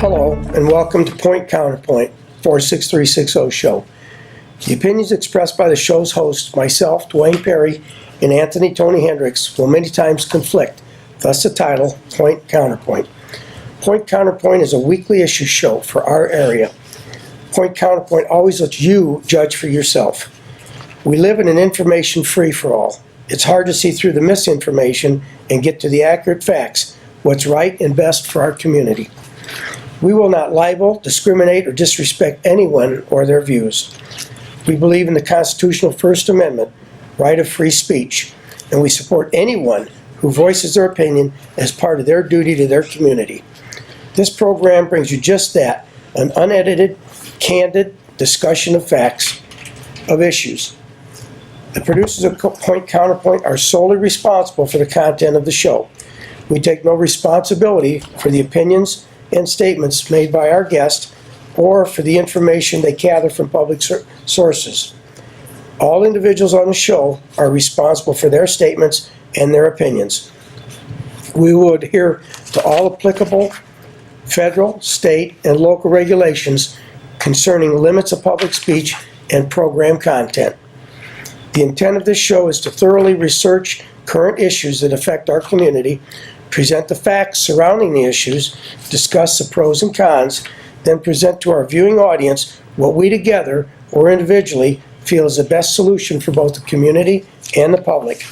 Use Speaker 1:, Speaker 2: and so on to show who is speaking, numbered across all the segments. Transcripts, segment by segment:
Speaker 1: Hello, and welcome to PointCounterpoint, 46360 show. The opinions expressed by the show's hosts, myself, Dwayne Perry, and Anthony Tony Hendricks, will many times conflict, thus the title, Point Counterpoint. Point Counterpoint is a weekly issue show for our area. Point Counterpoint always lets you judge for yourself. We live in an information free-for-all. It's hard to see through the misinformation and get to the accurate facts, what's right and best for our community. We will not libel, discriminate, or disrespect anyone or their views. We believe in the constitutional First Amendment, right of free speech, and we support anyone who voices their opinion as part of their duty to their community. This program brings you just that, an unedited, candid discussion of facts, of issues. The producers of Point Counterpoint are solely responsible for the content of the show. We take no responsibility for the opinions and statements made by our guests or for the information they gather from public sources. All individuals on the show are responsible for their statements and their opinions. We will adhere to all applicable federal, state, and local regulations concerning limits of public speech and program content. The intent of this show is to thoroughly research current issues that affect our community, present the facts surrounding the issues, discuss the pros and cons, then present to our viewing audience what we together or individually feel is the best solution for both the community and the public.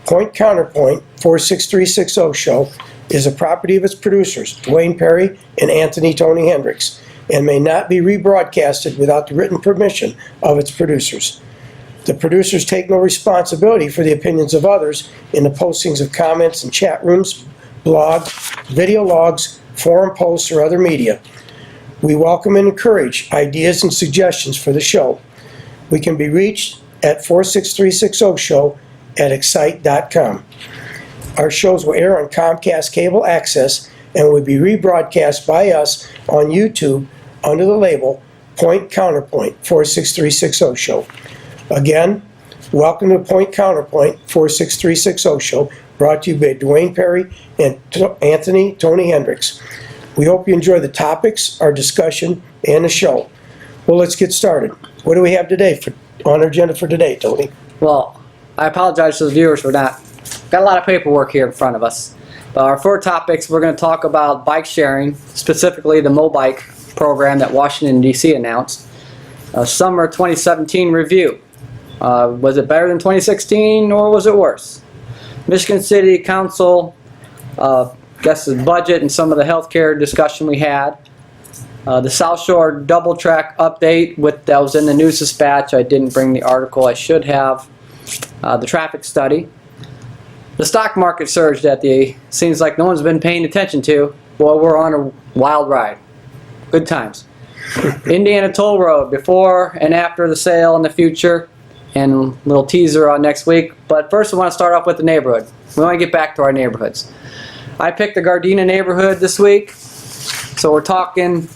Speaker 1: Point Counterpoint 46360 show is a property of its producers, Dwayne Perry and Anthony Tony Hendricks, and may not be rebroadcasted without the written permission of its producers. The producers take no responsibility for the opinions of others in the postings of comments in chat rooms, blogs, video logs, forum posts, or other media. We welcome and encourage ideas and suggestions for the show. We can be reached at 46360show@excite.com. Our shows will air on Comcast Cable Access and will be rebroadcast by us on YouTube under the label Point Counterpoint 46360 show. Again, welcome to Point Counterpoint 46360 show, brought to you by Dwayne Perry and Anthony Tony Hendricks. We hope you enjoy the topics, our discussion, and the show. Well, let's get started. What do we have today on our agenda for today, Tony?
Speaker 2: Well, I apologize to the viewers for that. Got a lot of paperwork here in front of us. But our four topics, we're going to talk about bike sharing, specifically the MoBike program that Washington, D.C. announced. Summer 2017 review. Was it better than 2016 or was it worse? Michigan City Council, guess the budget and some of the healthcare discussion we had. The South Shore double track update that was in the News Dispatch. I didn't bring the article, I should have. The traffic study. The stock market surge that seems like no one's been paying attention to. Boy, we're on a wild ride. Good times. Indiana Toll Road before and after the sale in the future, and a little teaser on next week. But first we want to start off with the neighborhood. We want to get back to our neighborhoods. I picked the Gardena neighborhood this week. So we're talking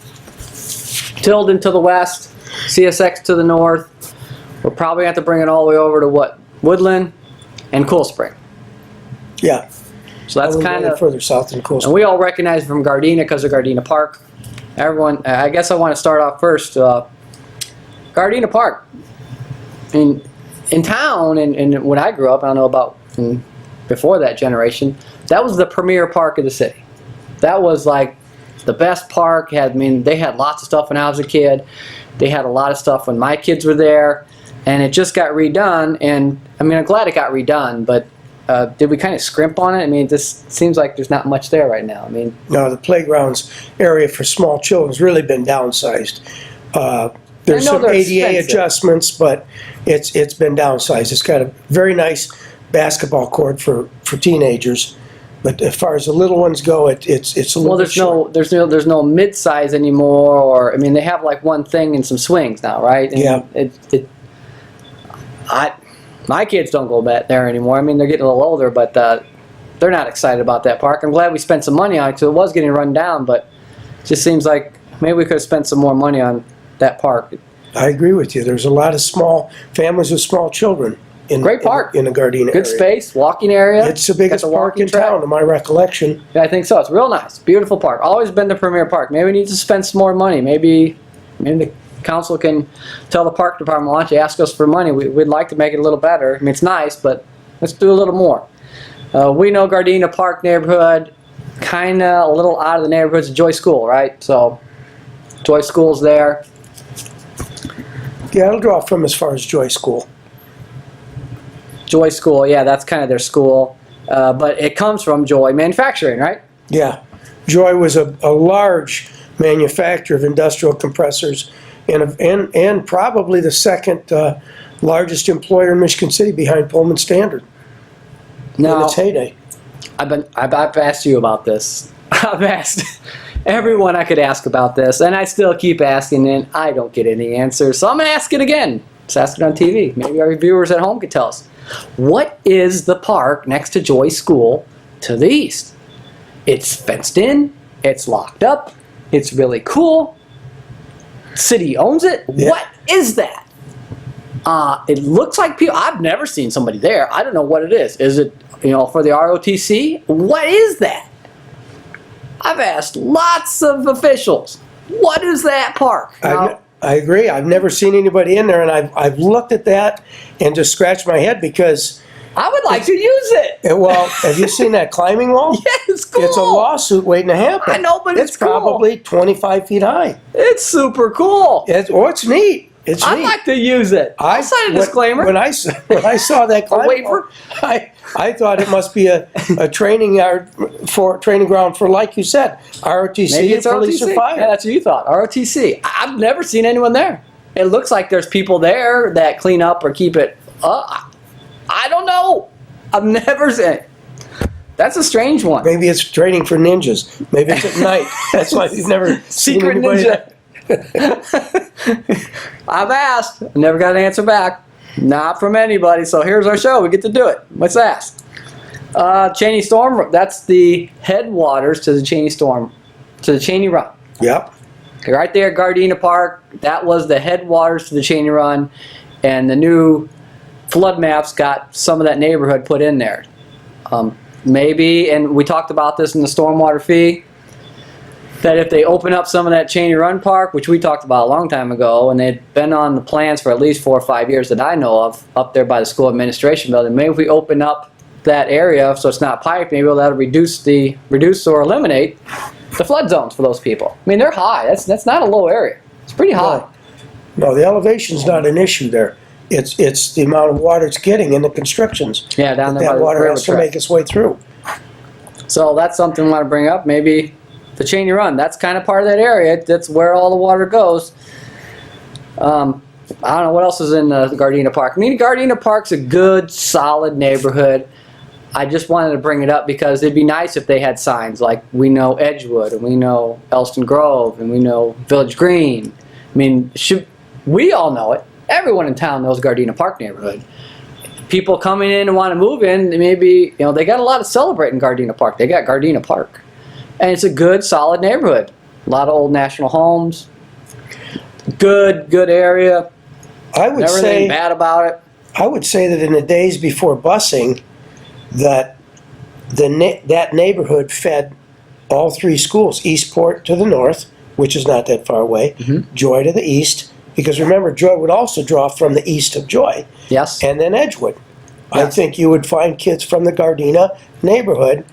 Speaker 2: Tilden to the west, CSX to the north. We'll probably have to bring it all the way over to what? Woodland and Cool Spring.
Speaker 1: Yeah.
Speaker 2: So that's kind of
Speaker 1: further south than Cool Spring.
Speaker 2: And we all recognize it from Gardena because of Gardena Park. Everyone, I guess I want to start off first. Gardena Park. In town, and when I grew up, I don't know about before that generation, that was the premier park of the city. That was like the best park. They had lots of stuff when I was a kid. They had a lot of stuff when my kids were there, and it just got redone. And I'm glad it got redone, but did we kind of scrimp on it? It just seems like there's not much there right now.
Speaker 1: No, the playgrounds area for small children has really been downsized. There's some ADA adjustments, but it's been downsized. It's got a very nice basketball court for teenagers, but as far as the little ones go, it's a little bit short.
Speaker 2: There's no mid-size anymore, or they have like one thing and some swings now, right? And
Speaker 1: yeah.
Speaker 2: My kids don't go back there anymore. They're getting a little older, but they're not excited about that park. I'm glad we spent some money on it because it was getting run down, but it just seems like maybe we could have spent some more money on that park.
Speaker 1: I agree with you. There's a lot of small families with small children,
Speaker 2: Great park.
Speaker 1: in the Gardena area.
Speaker 2: Good space, walking area.
Speaker 1: It's the biggest
Speaker 2: Got the
Speaker 1: park
Speaker 2: walking
Speaker 1: in
Speaker 2: track.
Speaker 1: town, to my recollection.
Speaker 2: Yeah, I think so. It's real nice. Beautiful park. Always been the premier park. Maybe we need to spend some more money. Maybe the council can tell the park department, why don't you ask us for money? We'd like to make it a little better. I mean, it's nice, but let's do a little more. We know Gardena Park neighborhood, kind of a little out of the neighborhood's Joy School, right? So Joy School's there.
Speaker 1: Yeah, it'll draw from as far as Joy School.
Speaker 2: Joy School, yeah, that's kind of their school. But it comes from Joy Manufacturing, right?
Speaker 1: Yeah. Joy was a large manufacturer of industrial compressors and probably the second largest employer in Michigan City behind Pullman Standard in
Speaker 2: Now,
Speaker 1: its heyday.
Speaker 2: I've asked you about this. I've asked everyone I could ask about this, and I still keep asking, and I don't get any answers. So I'm going to ask it again. Let's ask it on TV. Maybe our viewers at home could tell us. What is the park next to Joy School to the east? It's fenced in. It's locked up. It's really cool. City owns it.
Speaker 1: Yeah.
Speaker 2: What is that? It looks like people. I've never seen somebody there. I don't know what it is. Is it, for the ROTC? What is that? I've asked lots of officials. What is that park? Now,
Speaker 1: I agree. I've never seen anybody in there, and I've looked at that and just scratched my head because,
Speaker 2: I would like to use it.
Speaker 1: well, have you seen that climbing wall?
Speaker 2: Yeah, it's cool.
Speaker 1: It's a lawsuit waiting to happen.
Speaker 2: I know, but it's cool.
Speaker 1: probably 25 feet high.
Speaker 2: It's super cool.
Speaker 1: It's neat. It's
Speaker 2: I'd
Speaker 1: neat.
Speaker 2: like to use it. I'll sign a disclaimer.
Speaker 1: When I saw that climbing wall, I thought it must be a training yard training ground for, like you said, ROTC,
Speaker 2: Maybe it's
Speaker 1: police
Speaker 2: ROTC.
Speaker 1: or fire.
Speaker 2: Yeah, that's what you thought. ROTC. I've never seen anyone there. It looks like there's people there that clean up or keep it up. I don't know. I've never seen it. That's a strange one.
Speaker 1: Maybe it's training for ninjas. Maybe it's at night. That's why you've never seen
Speaker 2: Secret
Speaker 1: anybody
Speaker 2: ninja. I've asked. Never got an answer back. Not from anybody. So here's our show. We get to do it. Let's ask. Cheney Storm. That's the headwaters to the Cheney Storm, to the Cheney Run.
Speaker 1: Yep.
Speaker 2: Okay, right there at Gardena Park. That was the headwaters to the Cheney Run, and the new flood maps got some of that neighborhood put in there. Maybe, and we talked about this in the stormwater fee, that if they open up some of that Cheney Run Park, which we talked about a long time ago, and they'd been on the plans for at least 4 or 5 years that I know of, up there by the school administration building, maybe if we open up that area so it's not piped, maybe that'll reduce or eliminate the flood zones for those people. I mean, they're high. That's not a low area. It's pretty high.
Speaker 1: No, the elevation's not an issue there. It's the amount of water it's getting and the constrictions.
Speaker 2: Yeah, down there by
Speaker 1: That
Speaker 2: the
Speaker 1: water
Speaker 2: railroad
Speaker 1: has to
Speaker 2: track.
Speaker 1: make its way through.
Speaker 2: So that's something I want to bring up. Maybe the Cheney Run, that's kind of part of that area. That's where all the water goes. I don't know what else is in the Gardena Park. I mean, Gardena Park's a good, solid neighborhood. I just wanted to bring it up because it'd be nice if they had signs like we know Edgewood, and we know Elston Grove, and we know Village Green. I mean, we all know it. Everyone in town knows Gardena Park neighborhood. People coming in and want to move in, maybe, they got a lot to celebrate in Gardena Park. They got Gardena Park. And it's a good, solid neighborhood. A lot of old national homes. Good area.
Speaker 1: I would
Speaker 2: Never
Speaker 1: say
Speaker 2: anything bad about it.
Speaker 1: I would say that in the days before busing, that that neighborhood fed all 3 schools. Eastport to the north, which is not that far away.
Speaker 2: Mm-hmm.
Speaker 1: Joy to the east. Because remember, Joy would also draw from the east of Joy.
Speaker 2: Yes.
Speaker 1: And then Edgewood. I
Speaker 2: Yes.
Speaker 1: think you would find kids from the Gardena neighborhood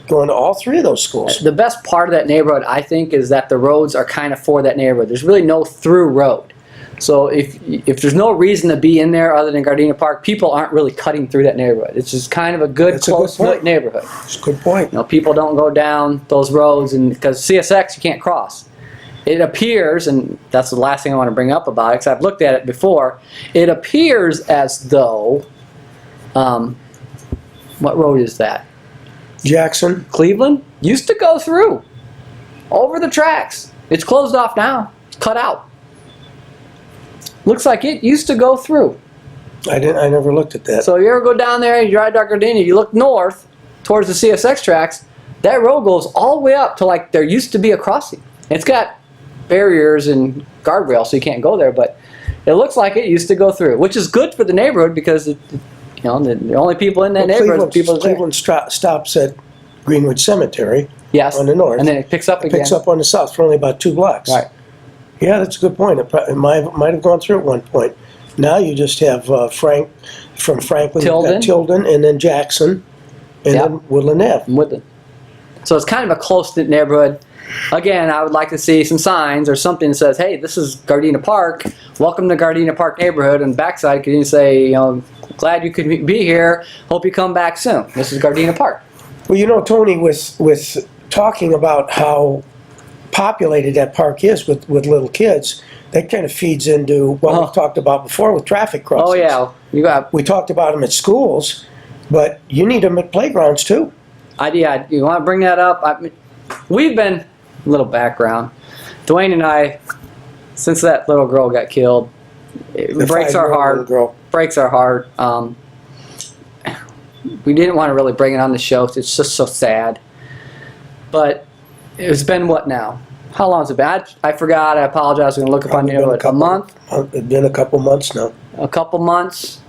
Speaker 1: going to all 3 of those schools.
Speaker 2: The best part of that neighborhood, I think, is that the roads are kind of for that neighborhood. There's really no through road. So if there's no reason to be in there other than Gardena Park, people aren't really cutting through that neighborhood. It's just kind of a good,
Speaker 1: That's a good
Speaker 2: close-knit
Speaker 1: point.
Speaker 2: neighborhood.
Speaker 1: That's a good point.
Speaker 2: People don't go down those roads, and because CSX you can't cross. It appears, and that's the last thing I want to bring up about it, because I've looked at it before. It appears as though, what road is that?
Speaker 1: Jackson.
Speaker 2: Cleveland used to go through over the tracks. It's closed off now. It's cut out. Looks like it used to go through.
Speaker 1: I never looked at that.
Speaker 2: So you ever go down there and you drive down Gardena, you look north towards the CSX tracks, that road goes all the way up to like there used to be a crossing. It's got barriers and guardrails so you can't go there, but it looks like it used to go through, which is good for the neighborhood because the only people in that neighborhood are the people that are there.
Speaker 1: Cleveland stops at Greenwood Cemetery.
Speaker 2: Yes.
Speaker 1: On the north.
Speaker 2: And then it picks up again.
Speaker 1: Picks up on the south for only about 2 blocks.
Speaker 2: Right.
Speaker 1: Yeah, that's a good point. It might have gone through at one point. Now you just have Frank from Franklin, Tilden, and then Jackson, and then Woodland Ave.
Speaker 2: Woodland. So it's kind of a close-knit neighborhood. Again, I would like to see some signs or something that says, hey, this is Gardena Park. Welcome to Gardena Park neighborhood. And backside, can you say, glad you could be here. Hope you come back soon. This is Gardena Park.
Speaker 1: Well, Tony, with talking about how populated that park is with little kids, that kind of feeds into what we've talked about before with traffic crossings.
Speaker 2: Oh, yeah.
Speaker 1: We talked about them at schools, but you need them at playgrounds, too.
Speaker 2: Yeah, you want to bring that up? We've been... A little background. Dwayne and I, since that little girl got killed, it breaks our heart. Breaks our heart. We didn't want to really bring it on the show. It's just so sad. But it's been what now? How long has it been? I forgot. I apologize. I'm going to look up on you. A month?
Speaker 1: It's been a couple months now.
Speaker 2: A couple months.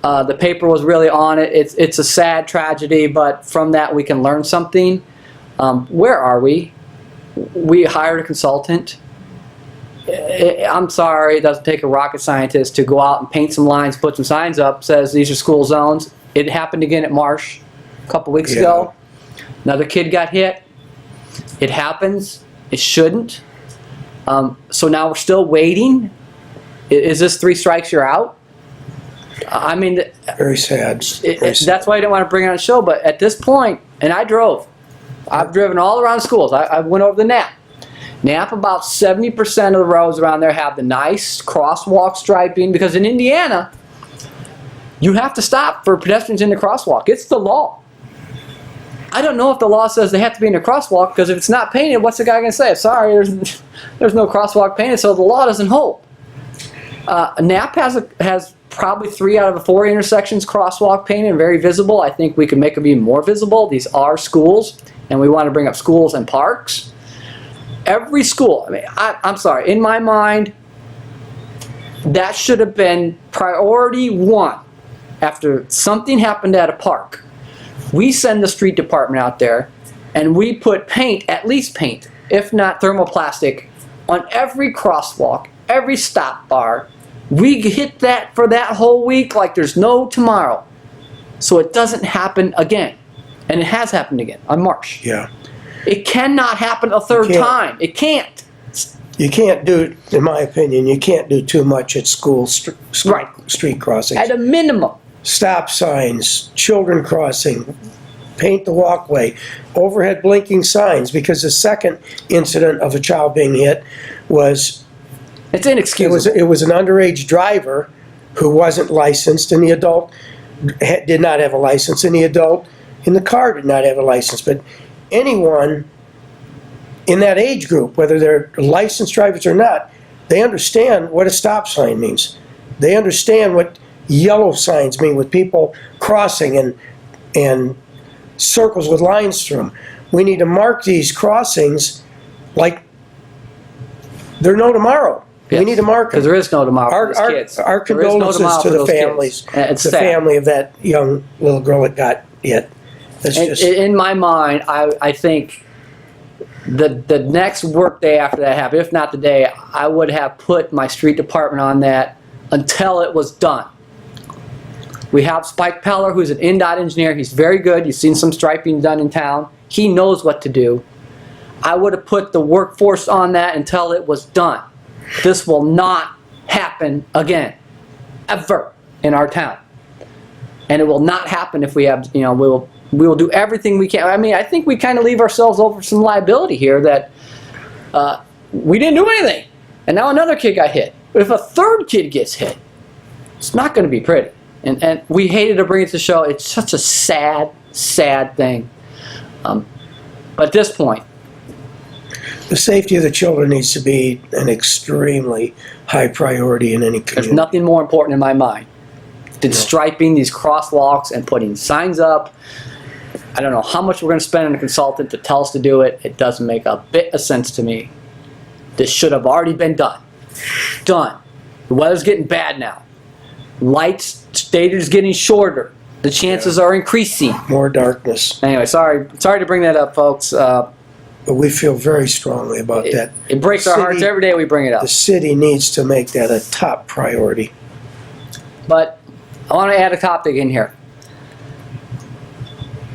Speaker 2: The paper was really on it. It's a sad tragedy, but from that we can learn something. Where are we? We hired a consultant. I'm sorry, it doesn't take a rocket scientist to go out and paint some lines, put some signs up, says these are school zones. It happened again at Marsh a couple weeks ago. Another kid got hit. It happens. It shouldn't. So now we're still waiting. Is this 3 strikes, you're out? I mean,
Speaker 1: very sad.
Speaker 2: That's why I didn't want to bring it on the show, but at this point, and I drove. I've driven all around schools. I went over the Knapp. Knapp, about 70% of the roads around there have the nice crosswalk striping, because in Indiana, you have to stop for pedestrians in the crosswalk. It's the law. I don't know if the law says they have to be in the crosswalk, because if it's not painted, what's the guy going to say? Sorry, there's no crosswalk painted, so the law doesn't hold. Knapp has probably 3 out of the 4 intersections crosswalk painted and very visible. I think we can make them even more visible. These are schools, and we want to bring up schools and parks. Every school, I'm sorry, in my mind, that should have been priority 1. After something happened at a park, we send the street department out there, and we put paint, at least paint, if not thermoplastic, on every crosswalk, every stop bar. We hit that for that whole week like there's no tomorrow. So it doesn't happen again. And it has happened again on Marsh.
Speaker 1: Yeah.
Speaker 2: It cannot happen a third time. It can't.
Speaker 1: You can't do, in my opinion, you can't do too much at school street crossings.
Speaker 2: At a minimum.
Speaker 1: Stop signs, children crossing, paint the walkway, overhead blinking signs, because the second incident of a child being hit was...
Speaker 2: It's inexcusable.
Speaker 1: It was an underage driver who wasn't licensed, and the adult did not have a license, and the adult in the car did not have a license. But anyone in that age group, whether they're licensed drivers or not, they understand what a stop sign means. They understand what yellow signs mean with people crossing and circles with lines through them. We need to mark these crossings like they're no tomorrow. Yes. We need to mark them.
Speaker 2: Because there is no tomorrow for these kids.
Speaker 1: Our condolences to the families, the family of that young little girl that got hit.
Speaker 2: In my mind, I think the next work day after that happened, if not the day, I would have put my street department on that until it was done. We have Spike Peller, who's an NDOT engineer. He's very good. You've seen some striping done in town. He knows what to do. I would have put the workforce on that until it was done. This will not happen again, ever, in our town. And it will not happen if we have, we will do everything we can. I think we kind of leave ourselves over some liability here that we didn't do anything. And now another kid got hit. But if a third kid gets hit, it's not going to be pretty. And we hated to bring it to the show. It's such a sad, sad thing. But at this point,
Speaker 1: the safety of the children needs to be an extremely high priority in any community.
Speaker 2: There's nothing more important in my mind than striping these crosswalks and putting signs up. I don't know how much we're going to spend on a consultant to tell us to do it. It doesn't make a bit of sense to me. This should have already been done. Done. The weather's getting bad now. Light stages getting shorter. The chances are increasing.
Speaker 1: More darkness.
Speaker 2: Anyway, sorry to bring that up, folks.
Speaker 1: But we feel very strongly about that.
Speaker 2: It breaks our hearts every day we bring it up.
Speaker 1: The city needs to make that a top priority.
Speaker 2: But I want to add a topic in here.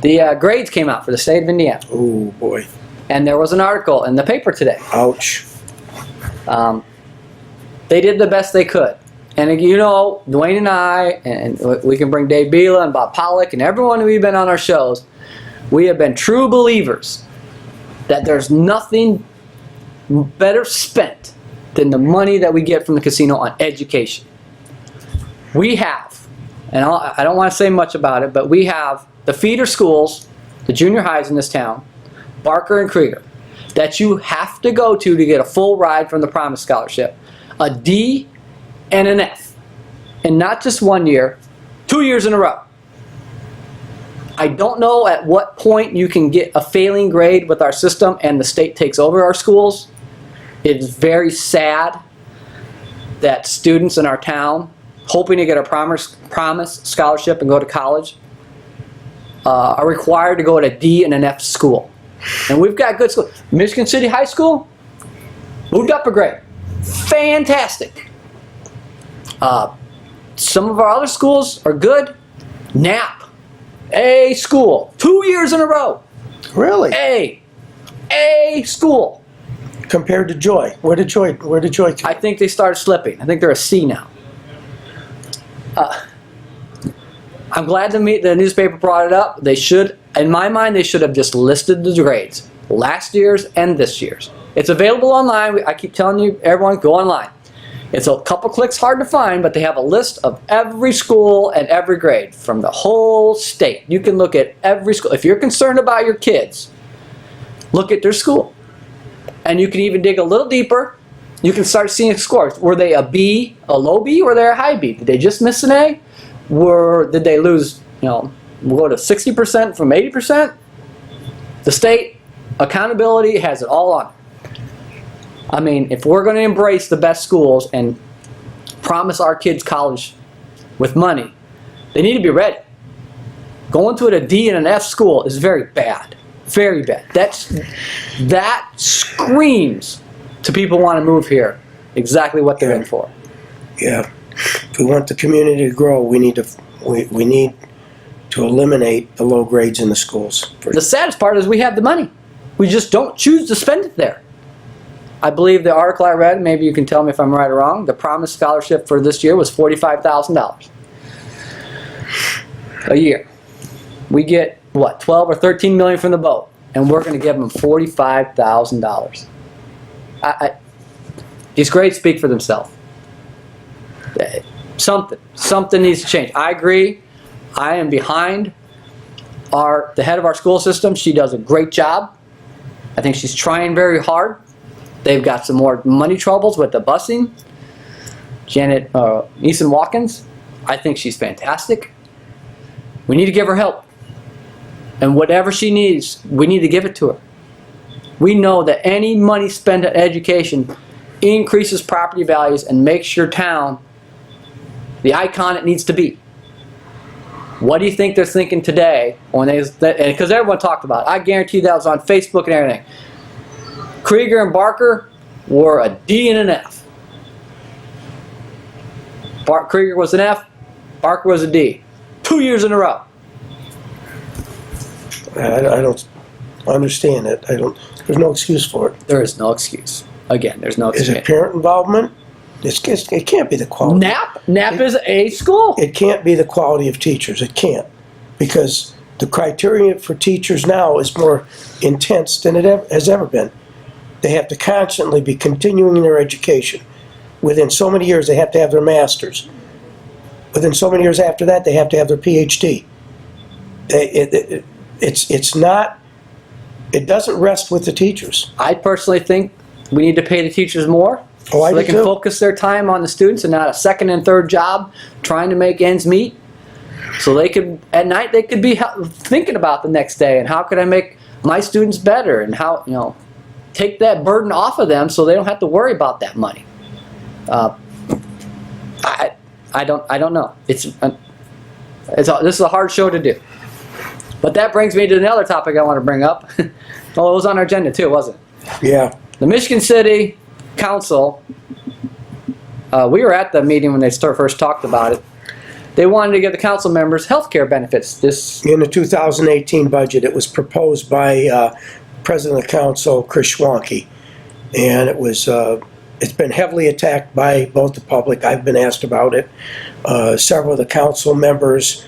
Speaker 2: The grades came out for the state of Indiana.
Speaker 1: Oh, boy.
Speaker 2: And there was an article in the paper today.
Speaker 1: Ouch.
Speaker 2: They did the best they could. And you know, Dwayne and I, and we can bring Dave Bila and Bob Pollock and everyone we've been on our shows, we have been true believers that there's nothing better spent than the money that we get from the casino on education. We have, and I don't want to say much about it, but we have the feeder schools, the junior highs in this town, Barker and Krieger, that you have to go to get a full ride from the Promise Scholarship. A D and an F. And not just 1 year, 2 years in a row. I don't know at what point you can get a failing grade with our system and the state takes over our schools. It's very sad that students in our town, hoping to get a Promise Scholarship and go to college, are required to go to a D and an F school. And we've got good schools. Michigan City High School moved up a grade. Fantastic. Some of our other schools are good. Knapp, A school, 2 years in a row.
Speaker 1: Really?
Speaker 2: A school.
Speaker 1: Compared to Joy. Where did Joy come?
Speaker 2: I think they started slipping. I think they're a C now. I'm glad the newspaper brought it up. They should, in my mind, they should have just listed the grades. Last year's and this year's. It's available online. I keep telling you, everyone, go online. It's a couple clicks hard to find, but they have a list of every school and every grade from the whole state. You can look at every school. If you're concerned about your kids, look at their school. And you can even dig a little deeper. You can start seeing scores. Were they a B, a low B, or they're a high B? Did they just miss an A? Did they lose, go to 60% from 80%? The state accountability has it all on. I mean, if we're going to embrace the best schools and promise our kids college with money, they need to be ready. Going to a D and an F school is very bad. Very bad. That screams to people who want to move here exactly what they're in for.
Speaker 1: Yeah. If we want the community to grow, we need to eliminate the low grades in the schools.
Speaker 2: The saddest part is we have the money. We just don't choose to spend it there. I believe the article I read, maybe you can tell me if I'm right or wrong, the Promise Scholarship for this year was $45,000 a year. We get, what, 12 or 13 million from the boat, and we're going to give them $45,000. These grades speak for themselves. Something needs to change. I agree. I am behind the head of our school system. She does a great job. I think she's trying very hard. They've got some more money troubles with the busing. Janet Eason-Watkins, I think she's fantastic. We need to give her help. And whatever she needs, we need to give it to her. We know that any money spent on education increases property values and makes your town the icon it needs to be. What do you think they're thinking today when because everyone talked about it. I guarantee that was on Facebook and everything. Krieger and Barker were a D and an F. Krieger was an F, Barker was a D. 2 years in a row.
Speaker 1: I don't understand it. There's no excuse for it.
Speaker 2: There is no excuse. Again, there's no excuse.
Speaker 1: Is it parent involvement? It can't be the quality.
Speaker 2: Nap is a school.
Speaker 1: It can't be the quality of teachers. It can't. Because the criteria for teachers now is more intense than it has ever been. They have to constantly be continuing their education. Within so many years, they have to have their master's. Within so many years after that, they have to have their PhD. It doesn't rest with the teachers.
Speaker 2: I personally think we need to pay the teachers more so they can focus their time on the students and not a second and third job trying to make ends meet. So they could, at night, they could be thinking about the next day and how could I make my students better and how, take that burden off of them so they don't have to worry about that money. I I don't know. This is a hard show to do. But that brings me to another topic I want to bring up. Well, it was on our agenda too, wasn't it?
Speaker 1: Yeah.
Speaker 2: The Michigan City Council, we were at the meeting when they first talked about it. They wanted to give the council members health care benefits.
Speaker 1: In the 2018 budget, it was proposed by President of the Council, Chris Schwanke. And it was, it's been heavily attacked by both the public. I've been asked about it. Several of the council members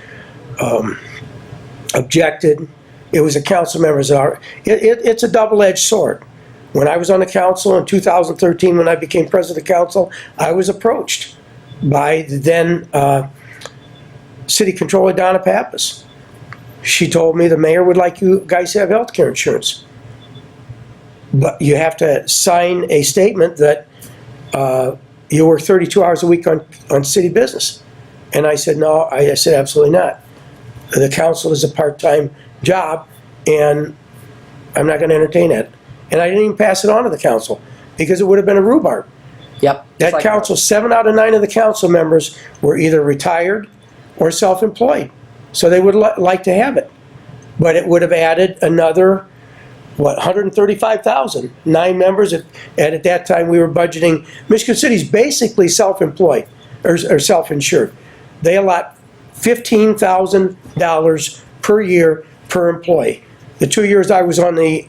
Speaker 1: objected. It was a council members. It's a double-edged sword. When I was on the council in 2013, when I became president of the council, I was approached by the then city controller, Donna Pappas. She told me the mayor would like you guys to have health care insurance. But you have to sign a statement that you work 32 hours a week on city business. And I said, no, I said, absolutely not. The council is a part-time job, and I'm not going to entertain it. And I didn't even pass it on to the council because it would have been a rhubarb.
Speaker 2: Yep.
Speaker 1: That council, 7 out of 9 of the council members were either retired or self-employed. So they would like to have it. But it would have added another, what, 135,000. 9 members, and at that time we were budgeting. Michigan City's basically self-employed or self-insured. They allot $15,000 per year per employee. The 2 years I was on the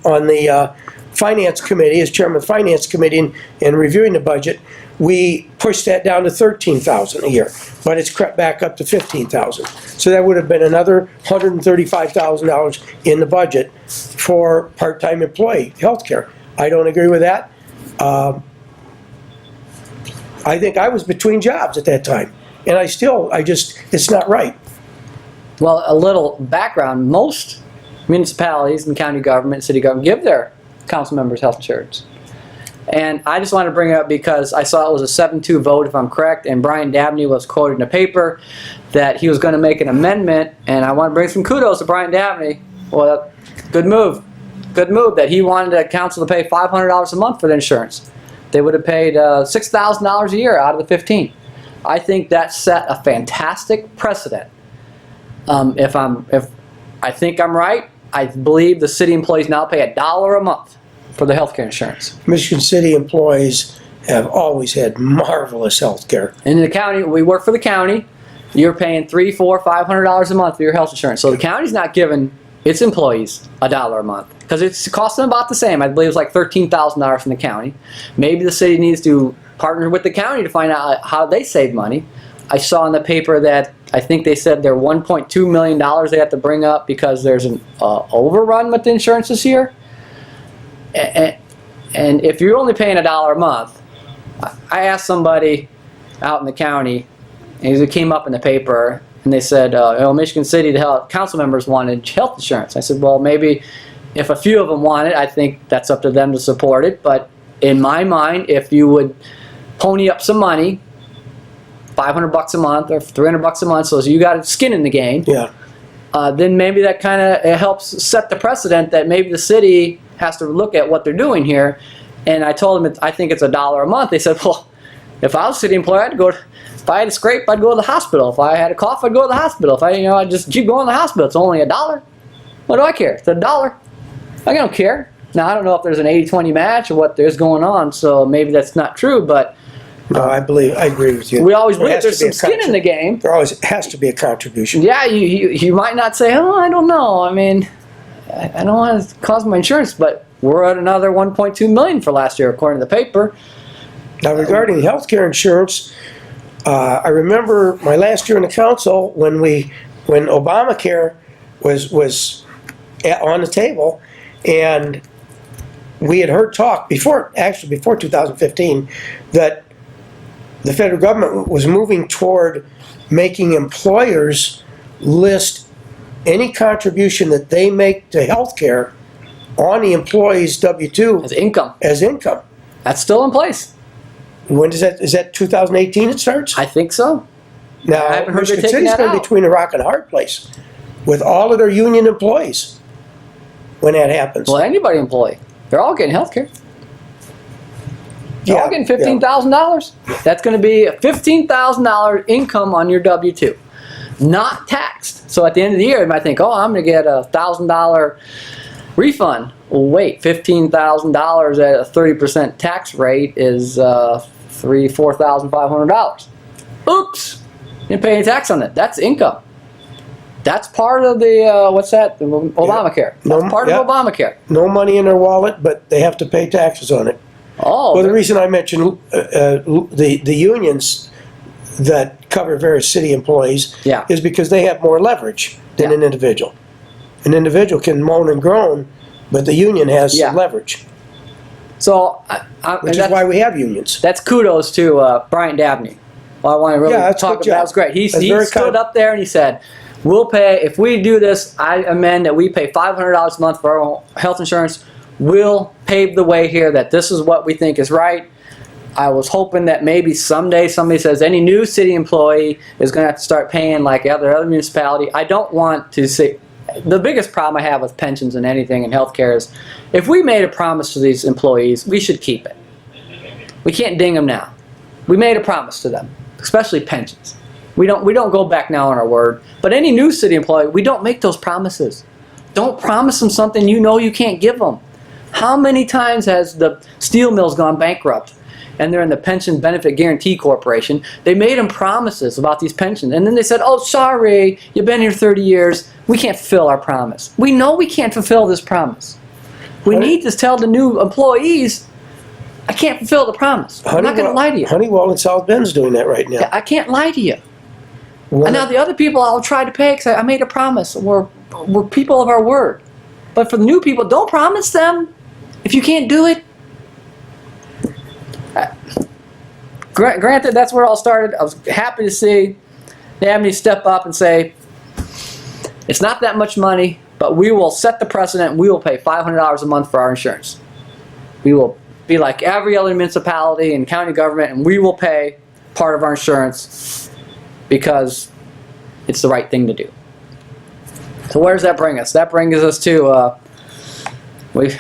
Speaker 1: finance committee, as chairman of the finance committee, and reviewing the budget, we pushed that down to $13,000 a year, but it's crept back up to $15,000. So that would have been another $135,000 in the budget for part-time employee health care. I don't agree with that. I think I was between jobs at that time, and it's not right.
Speaker 2: Well, a little background. Most municipalities and county government, city government give their council members health insurance. And I just want to bring it up because I saw it was a 7-2 vote, if I'm correct, and Brian Dabney was quoted in the paper that he was going to make an amendment, and I want to bring some kudos to Brian Dabney. Well, good move. Good move that he wanted the council to pay $500 a month for the insurance. They would have paid $6,000 a year out of the 15. I think that set a fantastic precedent. If I think I'm right, I believe the city employees now pay $1 a month for the health care insurance.
Speaker 1: Michigan City employees have always had marvelous health care.
Speaker 2: In the county, we work for the county. You're paying $300, $400, $500 a month for your health insurance. So the county's not giving its employees $1 a month because it's costing them about the same. I believe it's like $13,000 from the county. Maybe the city needs to partner with the county to find out how they save money. I saw in the paper that I think they said they're $1.2 million they have to bring up because there's an overrun with the insurance this year. And if you're only paying $1 a month, I asked somebody out in the county, and it came up in the paper, and they said, Michigan City, the council members wanted health insurance. I said, well, maybe if a few of them want it, I think that's up to them to support it. But in my mind, if you would pony up some money, $500 a month or $300 a month, so you got skin in the game.
Speaker 1: Yeah.
Speaker 2: Then maybe that kind of helps set the precedent that maybe the city has to look at what they're doing here. And I told them I think it's $1 a month. They said, well, if I was a city employee, if I had a scrape, I'd go to the hospital. If I had a cough, I'd go to the hospital. If I'd just keep going to the hospital. It's only $1. What do I care? It's $1. I don't care. Now I don't know if there's an 80-20 match or what there's going on, so maybe that's not true, but.
Speaker 1: No, I agree with you.
Speaker 2: We always believe there's some skin in the game.
Speaker 1: There always has to be a contribution.
Speaker 2: Yeah, you might not say, I don't know. I mean, I don't want to cost my insurance, but we're at another $1.2 million for last year, according to the paper.
Speaker 1: Now, regarding health care insurance, I remember my last year in the council when Obamacare was on the table, and we had heard talk before 2015 that the federal government was moving toward making employers list any contribution that they make to health care on the employee's W-2
Speaker 2: as income. That's still in place.
Speaker 1: When is that 2018 it starts?
Speaker 2: I think so.
Speaker 1: Now,
Speaker 2: I haven't heard they're
Speaker 1: Michigan
Speaker 2: taking
Speaker 1: City's
Speaker 2: that
Speaker 1: been
Speaker 2: out.
Speaker 1: between a rock and a hard place with all of their union employees when that happens.
Speaker 2: Well, anybody employee. They're all getting health care. You're all getting $15,000. That's going to be a $15,000 income on your W-2, not taxed. So at the end of the year, you might think, oh, I'm going to get a $1,000 refund. Well, wait, $15,000 at a 30% tax rate is $4,500. Oops, you didn't pay any tax on it. That's income. That's part of the, what's that, the Obamacare. That's part of Obamacare.
Speaker 1: No money in their wallet, but they have to pay taxes on it.
Speaker 2: Oh.
Speaker 1: Well, the reason I mentioned the unions that cover various city employees is because they have more leverage than an individual. An individual can moan and groan, but the union has some leverage.
Speaker 2: So,
Speaker 1: which is why we have unions.
Speaker 2: That's kudos to Bryant Dabney. Well, I want to really talk about that. Was great. He stood up there and he said, we'll pay, if we do this, I amend that we pay $500 a month for our health insurance. We'll pave the way here that this is what we think is right. I was hoping that maybe someday somebody says any new city employee is going to have to start paying like other municipality. I don't want to say, the biggest problem I have with pensions and anything in healthcare is if we made a promise to these employees, we should keep it. We can't ding them now. We made a promise to them, especially pensions. We don't go back now on our word. But any new city employee, we don't make those promises. Don't promise them something you know you can't give them. How many times has the steel mills gone bankrupt and they're in the Pension Benefit Guarantee Corporation? They made them promises about these pensions. And then they said, oh, sorry, you've been here 30 years. We can't fulfill our promise. We know we can't fulfill this promise. We need to tell the new employees, I can't fulfill the promise. I'm not going to lie to you.
Speaker 1: Honeywell in South Bend's doing that right now.
Speaker 2: I can't lie to you. And now the other people I'll try to pay because I made a promise. We're people of our word. But for the new people, don't promise them if you can't do it. Granted, that's where it all started. I was happy to see Dabney step up and say, it's not that much money, but we will set the precedent. We will pay $500 a month for our insurance. We will be like every other municipality and county government, and we will pay part of our insurance because it's the right thing to do. So where does that bring us? That brings us to, we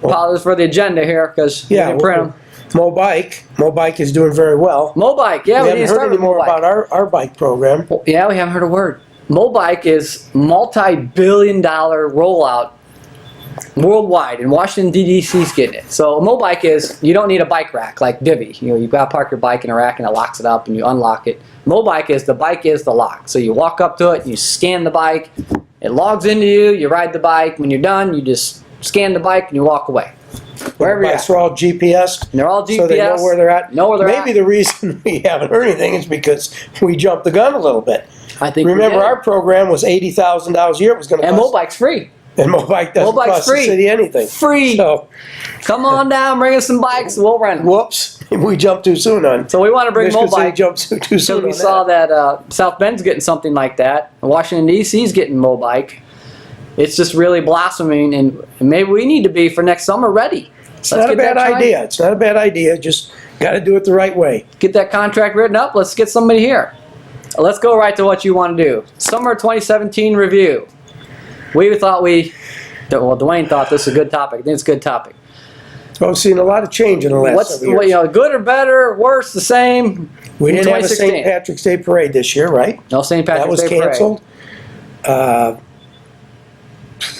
Speaker 2: apologize for the agenda here because we didn't print them.
Speaker 1: Mobike is doing very well.
Speaker 2: Mobike, yeah,
Speaker 1: we haven't heard any more about our bike program.
Speaker 2: Well, yeah, we haven't heard a word. Mobike is multi-billion-dollar rollout worldwide, and Washington D.C.'s getting it. So a Mobike is, you don't need a bike rack like Divvy. You know, you've got to park your bike in a rack and it locks it up and you unlock it. Mobike is, the bike is the lock. So you walk up to it and you scan the bike, it logs into you, you ride the bike. When you're done, you just scan the bike and you walk away. Wherever you're at.
Speaker 1: They're all GPS.
Speaker 2: And they're all GPS.
Speaker 1: So they know where they're at.
Speaker 2: Maybe
Speaker 1: the reason we haven't heard anything is because we jumped the gun a little bit.
Speaker 2: I think
Speaker 1: Remember, our program was $80,000 a year. It was going to
Speaker 2: cost. And Mobike's free.
Speaker 1: And Mobike doesn't cost the city anything.
Speaker 2: Free.
Speaker 1: So,
Speaker 2: come on down, bring us some bikes, we'll rent them.
Speaker 1: Whoops, we jumped too soon on.
Speaker 2: So we want to bring Mobike.
Speaker 1: Jumped too soon.
Speaker 2: We saw that South Bend's getting something like that. Washington D.C.'s getting Mobike. It's just really blossoming, and maybe we need to be for next summer ready.
Speaker 1: It's not a bad idea. It's not a bad idea. Just got to do it the right way.
Speaker 2: Get that contract written up. Let's get somebody here. Let's go right to what you want to do. Summer 2017 review. We thought Dwayne thought this was a good topic. I think it's a good topic.
Speaker 1: Well, we've seen a lot of change in the last several years.
Speaker 2: You know, good or better, worse, the same?
Speaker 1: We didn't have a St. Patrick's Day parade this year, right?
Speaker 2: No St. Patrick's Day parade.
Speaker 1: That was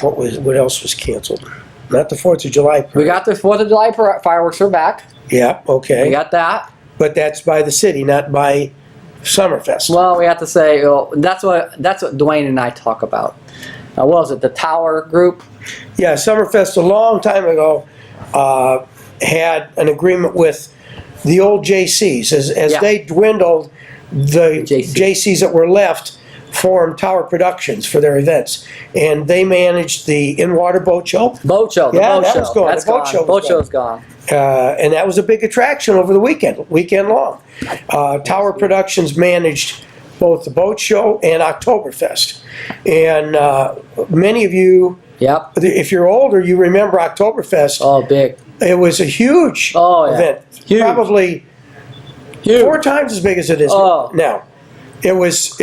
Speaker 1: canceled. What else was canceled? Not the 4th of July parade.
Speaker 2: We got the 4th of July fireworks are back.
Speaker 1: Yeah, okay.
Speaker 2: We got that.
Speaker 1: But that's by the city, not by Summerfest.
Speaker 2: Well, we have to say, that's what Dwayne and I talk about. What was it, the Tower Group?
Speaker 1: Yeah, Summerfest a long time ago had an agreement with the old JCs. As they dwindled, the JCs that were left formed Tower Productions for their events. And they managed the in-water boat show.
Speaker 2: Boat show, the boat show.
Speaker 1: Was gone.
Speaker 2: Boat show's gone.
Speaker 1: And that was a big attraction over the weekend long. Tower Productions managed both the boat show and Oktoberfest. And many of you, if you're older, you remember Oktoberfest.
Speaker 2: Oh, big.
Speaker 1: It was a huge event.
Speaker 2: Huge.
Speaker 1: Probably 4 times as big as it is now. It was.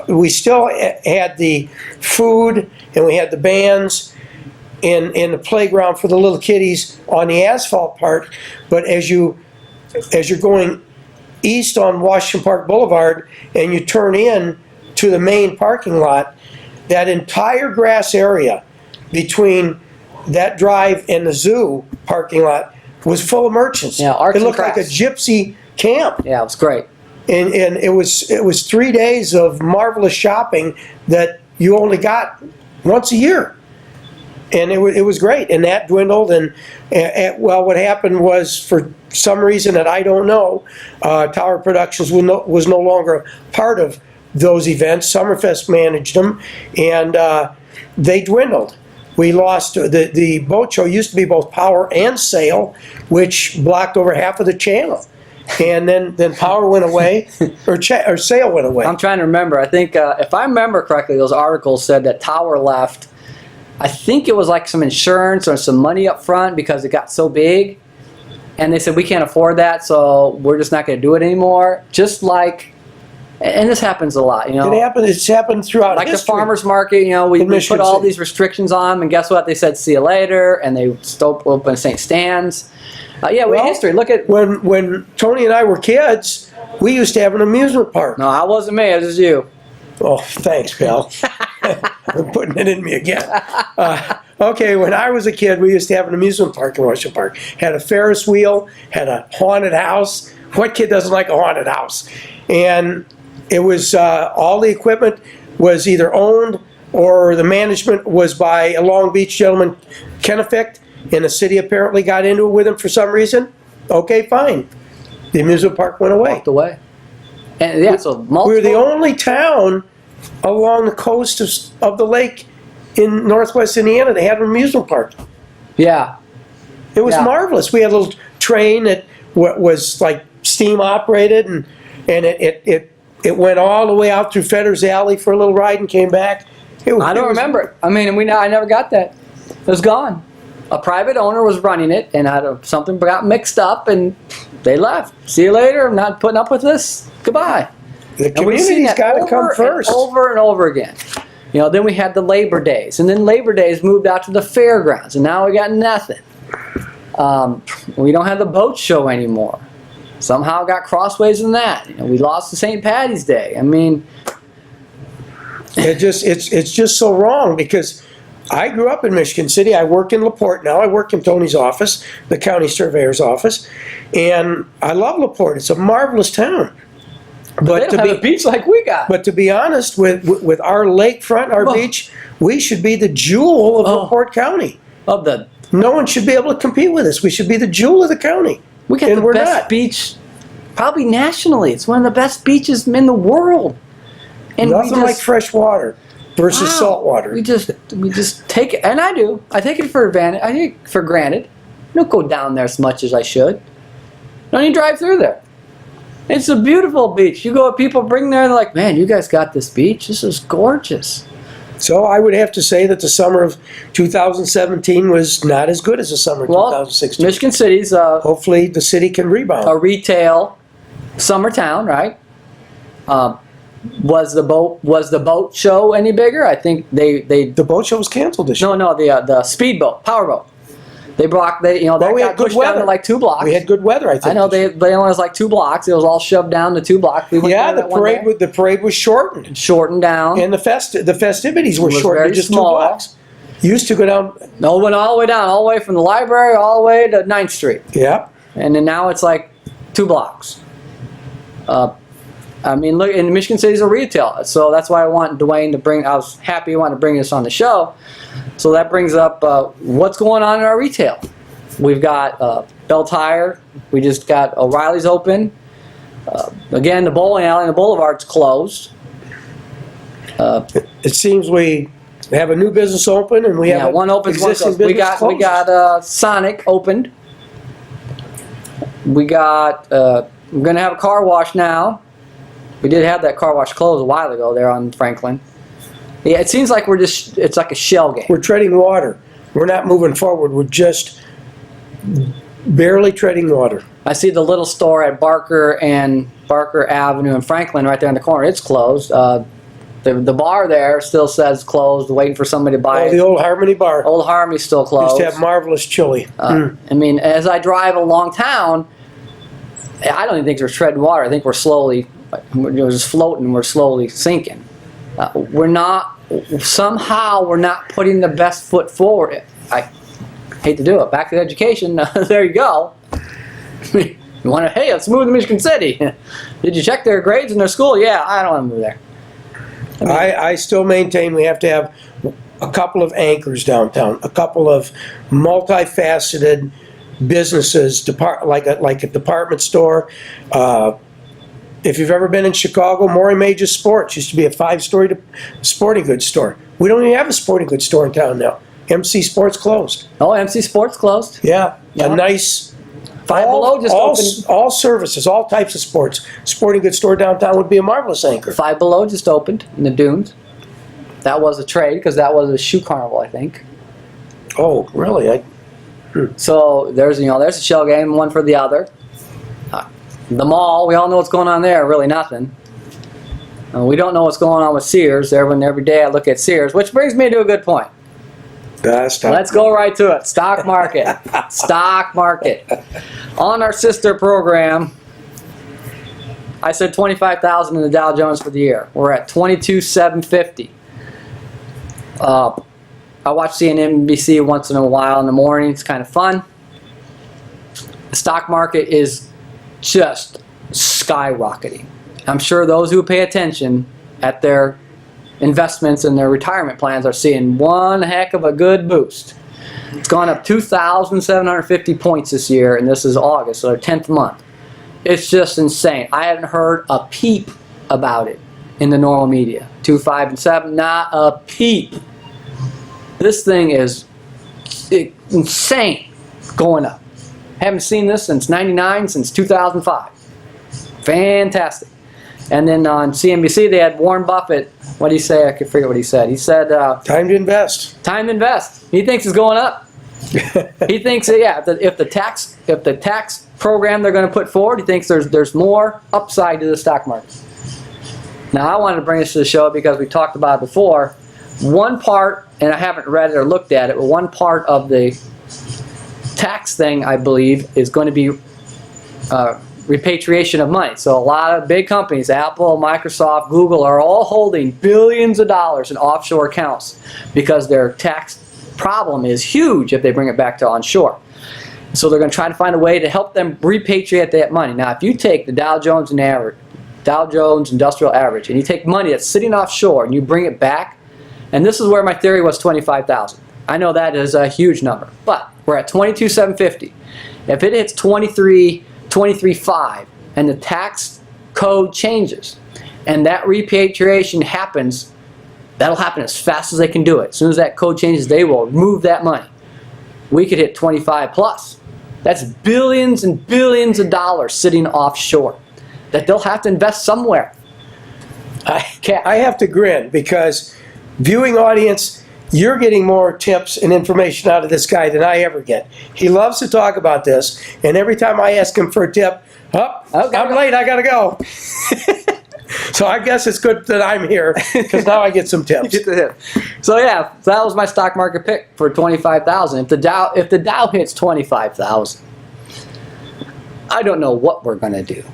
Speaker 1: We still had the food and we had the bands in the playground for the little kiddies on the asphalt part. But as you as you're going east on Washington Park Boulevard and you turn in to the main parking lot, that entire grass area between that drive and the zoo parking lot was full of merchants.
Speaker 2: Yeah, arts
Speaker 1: it looked
Speaker 2: and
Speaker 1: like a
Speaker 2: crafts.
Speaker 1: gypsy camp.
Speaker 2: Yeah, it was great.
Speaker 1: And it was 3 days of marvelous shopping that you only got once a year. And it was great, and that dwindled. And well, what happened was, for some reason that I don't know, Tower Productions was no longer part of those events. Summerfest managed them, and they dwindled. We lost the boat show used to be both power and sail, which blocked over half of the channel. And then power went away, or sail went away.
Speaker 2: I'm trying to remember. I think, if I remember correctly, those articles said that Tower left. I think it was like some insurance or some money up front because it got so big. And they said, we can't afford that, so we're just not going to do it anymore. Just like, and this happens a lot, you know.
Speaker 1: It's happened throughout
Speaker 2: like
Speaker 1: history.
Speaker 2: the farmer's market, you know, we
Speaker 1: Michigan
Speaker 2: put all
Speaker 1: City.
Speaker 2: these restrictions on them, and guess what? They said, see you later, and they still open St. Stan's. Yeah, we had history. Look at...
Speaker 1: When Tony and I were kids, we used to have an amusement park.
Speaker 2: No, I wasn't me. It was you.
Speaker 1: Oh, thanks, pal. I'm putting it in me again. Okay, when I was a kid, we used to have an amusement park in Washington Park. Had a Ferris wheel, had a haunted house. What kid doesn't like a haunted house? And it was, all the equipment was either owned or the management was by a Long Beach gentleman, Kennefict, and the city apparently got into it with him for some reason. Okay, fine. The amusement park went away.
Speaker 2: Walked away. And yeah, so multiple...
Speaker 1: We were the only town along the coast of the lake in northwest Indiana that had an amusement park.
Speaker 2: Yeah.
Speaker 1: It was
Speaker 2: Yeah.
Speaker 1: marvelous. We had a little train that was like steam operated, and it went all the way out through Fetter's Alley for a little ride and came back.
Speaker 2: I don't remember it. I mean, I never got that. It was gone. A private owner was running it, and something got mixed up, and they left. See you later. I'm not putting up with this. Goodbye.
Speaker 1: The
Speaker 2: And we've seen
Speaker 1: community's
Speaker 2: that
Speaker 1: got to come
Speaker 2: over
Speaker 1: first.
Speaker 2: and over and over again. You know, then we had the Labor Days, and then Labor Days moved out to the fairgrounds, and now we got nothing. We don't have the boat show anymore. Somehow got crossways in that. You know, we lost the St. Patty's Day. I mean,
Speaker 1: It's just so wrong, because I grew up in Michigan City. I work in LaPorte now. I work in Tony's office, the county surveyor's office, and I love LaPorte. It's a marvelous town.
Speaker 2: they don't have a beach like we got.
Speaker 1: But to be honest, with our lakefront, our beach, we should be the jewel of LaPorte County. No one should be able to compete with us. We should be the jewel of the county.
Speaker 2: We got
Speaker 1: and
Speaker 2: the
Speaker 1: we're
Speaker 2: best
Speaker 1: not.
Speaker 2: beach, probably nationally. It's one of the best beaches in the world. And
Speaker 1: Nothing like fresh water versus salt water.
Speaker 2: We just take it, and I do. I take it for advantage. I take it for granted. I don't go down there as much as I should. Don't even drive through there. It's a beautiful beach. You go, people bring there, and they're like, man, you guys got this beach. This is gorgeous.
Speaker 1: So I would have to say that the summer of 2017 was not as good as the summer of 2016.
Speaker 2: Michigan City's
Speaker 1: Hopefully the city can rebound.
Speaker 2: a retail summer town, right? Was the boat show any bigger? I think they
Speaker 1: The boat show was canceled this year.
Speaker 2: no the speedboat, powerboat. They got
Speaker 1: we had good
Speaker 2: pushed down
Speaker 1: weather.
Speaker 2: to like 2 blocks.
Speaker 1: We had good weather, I think.
Speaker 2: I know
Speaker 1: this
Speaker 2: they only was like 2 blocks. It was all shoved down to 2 blocks. We went
Speaker 1: Yeah,
Speaker 2: there
Speaker 1: the
Speaker 2: that one day.
Speaker 1: parade was shortened,
Speaker 2: Shortened down.
Speaker 1: and the festivities were
Speaker 2: It was
Speaker 1: shortened
Speaker 2: very
Speaker 1: to just
Speaker 2: small.
Speaker 1: 2 blocks. Used to go down.
Speaker 2: No, it went all the way down, all the way from the library all the way to 9th Street.
Speaker 1: Yeah.
Speaker 2: And then now it's like 2 blocks. I mean, look, and Michigan City's a retail, so that's why I want Dwayne to bring. I was happy he wanted to bring this on the show. So that brings up what's going on in our retail. We've got Bell Tire. We just got O'Reilly's open. Again, the bowling alley and the boulevard's closed.
Speaker 1: It seems we have a new business open, and we have
Speaker 2: one opens, one
Speaker 1: existing
Speaker 2: closed.
Speaker 1: business
Speaker 2: We got Sonic opened. We got we're gonna have a car wash now. We did have that car wash closed a while ago there on Franklin. Yeah, it seems like it's like a shell game.
Speaker 1: We're treading water. We're not moving forward. We're just barely treading water.
Speaker 2: I see the little store at Barker Avenue and Franklin right there in the corner. It's closed. The bar there still says closed, waiting for somebody to buy
Speaker 1: Oh,
Speaker 2: it.
Speaker 1: the old Harmony Bar.
Speaker 2: Old Harmony's still closed.
Speaker 1: Used to have marvelous chili.
Speaker 2: I mean, as I drive along town, I don't even think we're treading water. I think we're just floating. We're slowly sinking. We're not putting the best foot forward. I hate to do it. Back to education. There you go. You want to, hey, let's move to Michigan City. Did you check their grades in their school? Yeah, I don't want to move there.
Speaker 1: I still maintain we have to have a couple of anchors downtown, a couple of multifaceted businesses, like a department store. If you've ever been in Chicago, Maury Major Sports used to be a 5-story sporting goods store. We don't even have a sporting goods store in town now. MC Sports closed.
Speaker 2: Oh, MC Sports closed.
Speaker 1: Yeah, a nice.
Speaker 2: Five Below just opened.
Speaker 1: All services, all types of sports. Sporting goods store downtown would be a marvelous anchor.
Speaker 2: Five Below just opened in the Dunes. That was a trade because that was a shoe carnival, I think.
Speaker 1: Oh, really?
Speaker 2: So there's a shell game, one for the other. The mall, we all know what's going on there. Really nothing. We don't know what's going on with Sears. Every day I look at Sears, which brings me to a good point. Let's go right to it. Stock market. Stock market. On our sister program, I said 25,000 in the Dow Jones for the year. We're at 22,750. I watch CNBC once in a while in the morning. It's kind of fun. The stock market is just skyrocketing. I'm sure those who pay attention at their investments and their retirement plans are seeing one heck of a good boost. It's gone up 2,750 points this year, and this is August, so our 10th month. It's just insane. I haven't heard a peep about it in the normal media. 2, 5, and 7, not a peep. This thing is insane going up. Haven't seen this since '99, since 2005. Fantastic. And then on CNBC, they had Warren Buffett. What did he say? I can forget what he said. He said,
Speaker 1: time to invest.
Speaker 2: Time to invest. He thinks it's going up. He thinks that, yeah, if the tax program they're going to put forward, he thinks there's more upside to the stock market. Now, I wanted to bring this to the show because we talked about it before. One part, and I haven't read it or looked at it, but one part of the tax thing, I believe, is going to be repatriation of money. So a lot of big companies, Apple, Microsoft, Google, are all holding billions of dollars in offshore accounts because their tax problem is huge if they bring it back to onshore. So they're going to try to find a way to help them repatriate that money. Now, if you take the Dow Jones Industrial Average, and you take money that's sitting offshore and you bring it back, and this is where my theory was 25,000. I know that is a huge number, but we're at 22,750. If it hits 23.5 and the tax code changes and that repatriation happens, that'll happen as fast as they can do it. As soon as that code changes, they will move that money. We could hit 25 plus. That's billions and billions of dollars sitting offshore that they'll have to invest somewhere.
Speaker 1: I have to grin because viewing audience, you're getting more tips and information out of this guy than I ever get. He loves to talk about this, and every time I ask him for a tip, I'm late, I gotta go. So I guess it's good that I'm here because now I get some tips.
Speaker 2: You get the tip. So yeah, that was my stock market pick for 25,000. If the Dow hits 25,000, I don't know what we're gonna do.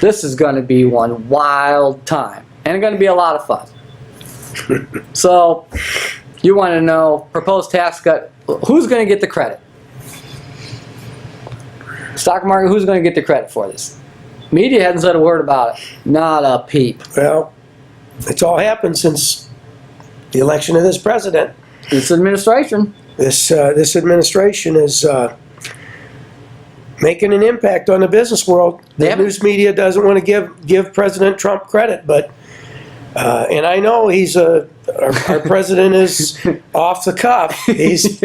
Speaker 2: This is gonna be one wild time, and it's gonna be a lot of fun. So. You want to know, proposed tax cut, who's going to get the credit? Stock market, who's going to get the credit for this? Media hasn't said a word about it. Not a peep.
Speaker 1: Well, it's all happened since the election of this president.
Speaker 2: This administration.
Speaker 1: This administration is making an impact on the business world. The news media doesn't want to give President Trump credit, but and I know our president is off the cuff. He's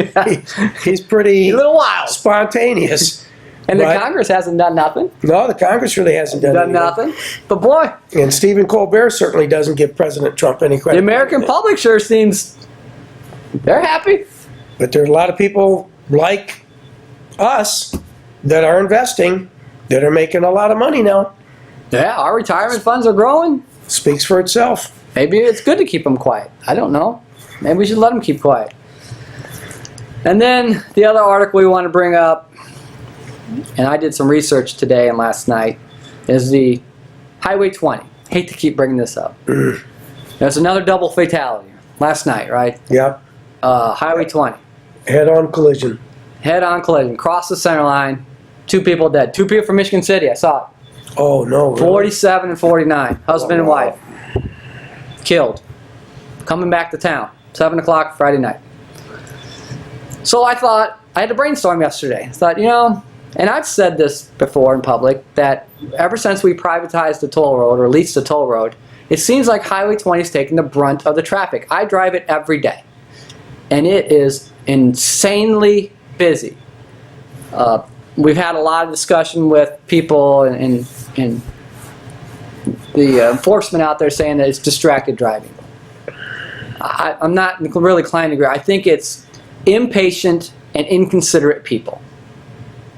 Speaker 1: pretty
Speaker 2: a little wild,
Speaker 1: spontaneous.
Speaker 2: And the Congress hasn't done nothing.
Speaker 1: No, the Congress really hasn't done
Speaker 2: nothing. But boy,
Speaker 1: and Stephen Colbert certainly doesn't give President Trump any credit.
Speaker 2: The American public sure seems they're happy.
Speaker 1: But there are a lot of people like us that are investing that are making a lot of money now.
Speaker 2: Yeah, our retirement funds are growing.
Speaker 1: Speaks for itself.
Speaker 2: Maybe it's good to keep them quiet. I don't know. Maybe we should let them keep quiet. And then the other article we want to bring up, and I did some research today and last night, is the Highway 20. Hate to keep bringing this up. There's another double fatality last night, right?
Speaker 1: Yep.
Speaker 2: Highway 20.
Speaker 1: Head-on collision.
Speaker 2: Head-on collision. Cross the center line. 2 people dead. 2 people from Michigan City. I saw it.
Speaker 1: Oh, no. Really?
Speaker 2: 47 and 49. Husband and
Speaker 1: wow.
Speaker 2: wife. Killed. Coming back to town. 7 o'clock Friday night. So I thought, I had to brainstorm yesterday. I thought, you know, and I've said this before in public, that ever since we privatized the toll road, or leased the toll road, it seems like Highway 20 is taking the brunt of the traffic. I drive it every day. And it is insanely busy. We've had a lot of discussion with people and the enforcement out there saying that it's distracted driving. I'm not really inclined to agree. I think it's impatient and inconsiderate people.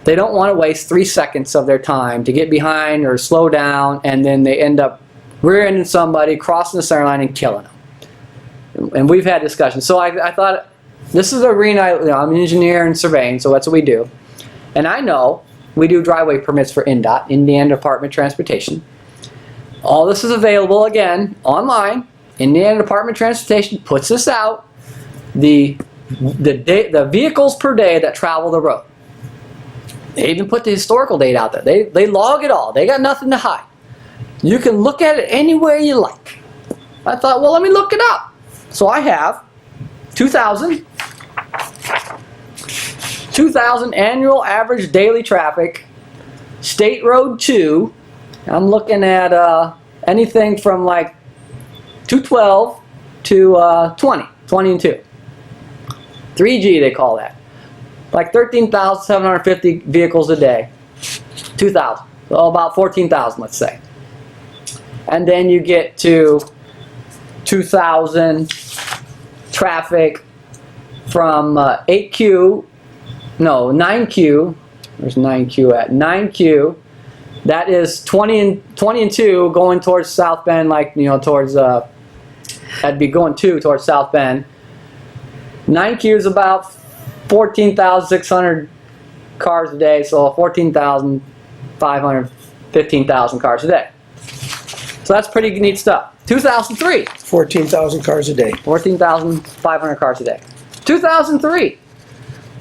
Speaker 2: They don't want to waste 3 seconds of their time to get behind or slow down, and then they end up rear-ending somebody, crossing the center line, and killing them. And we've had discussions. So I thought, this is the arena, I'm an engineer and surveying, so that's what we do. And I know we do driveway permits for INDOT, Indiana Department of Transportation. All this is available, again, online. Indiana Department of Transportation puts this out. The vehicles per day that travel the road. They even put the historical data out there. They log it all. They got nothing to hide. You can look at it anywhere you like. I thought, well, let me look it up. So I have 2,000 annual average daily traffic, State Road 2. I'm looking at anything from like 212 to 20 and 2. 3G they call that. Like 13,750 vehicles a day. 2,000. So about 14,000, let's say. And then you get to 2,000 traffic from 9Q. Where's 9Q at? 9Q. That is 20 and 2 going towards South Bend, like, you know, towards, that'd be going 2 towards South Bend. 9Q is about 14,600 cars a day, so 14,500, 15,000 cars a day. So that's pretty neat stuff. 2003.
Speaker 1: 14,000 cars a day.
Speaker 2: 14,500 cars a day. 2003.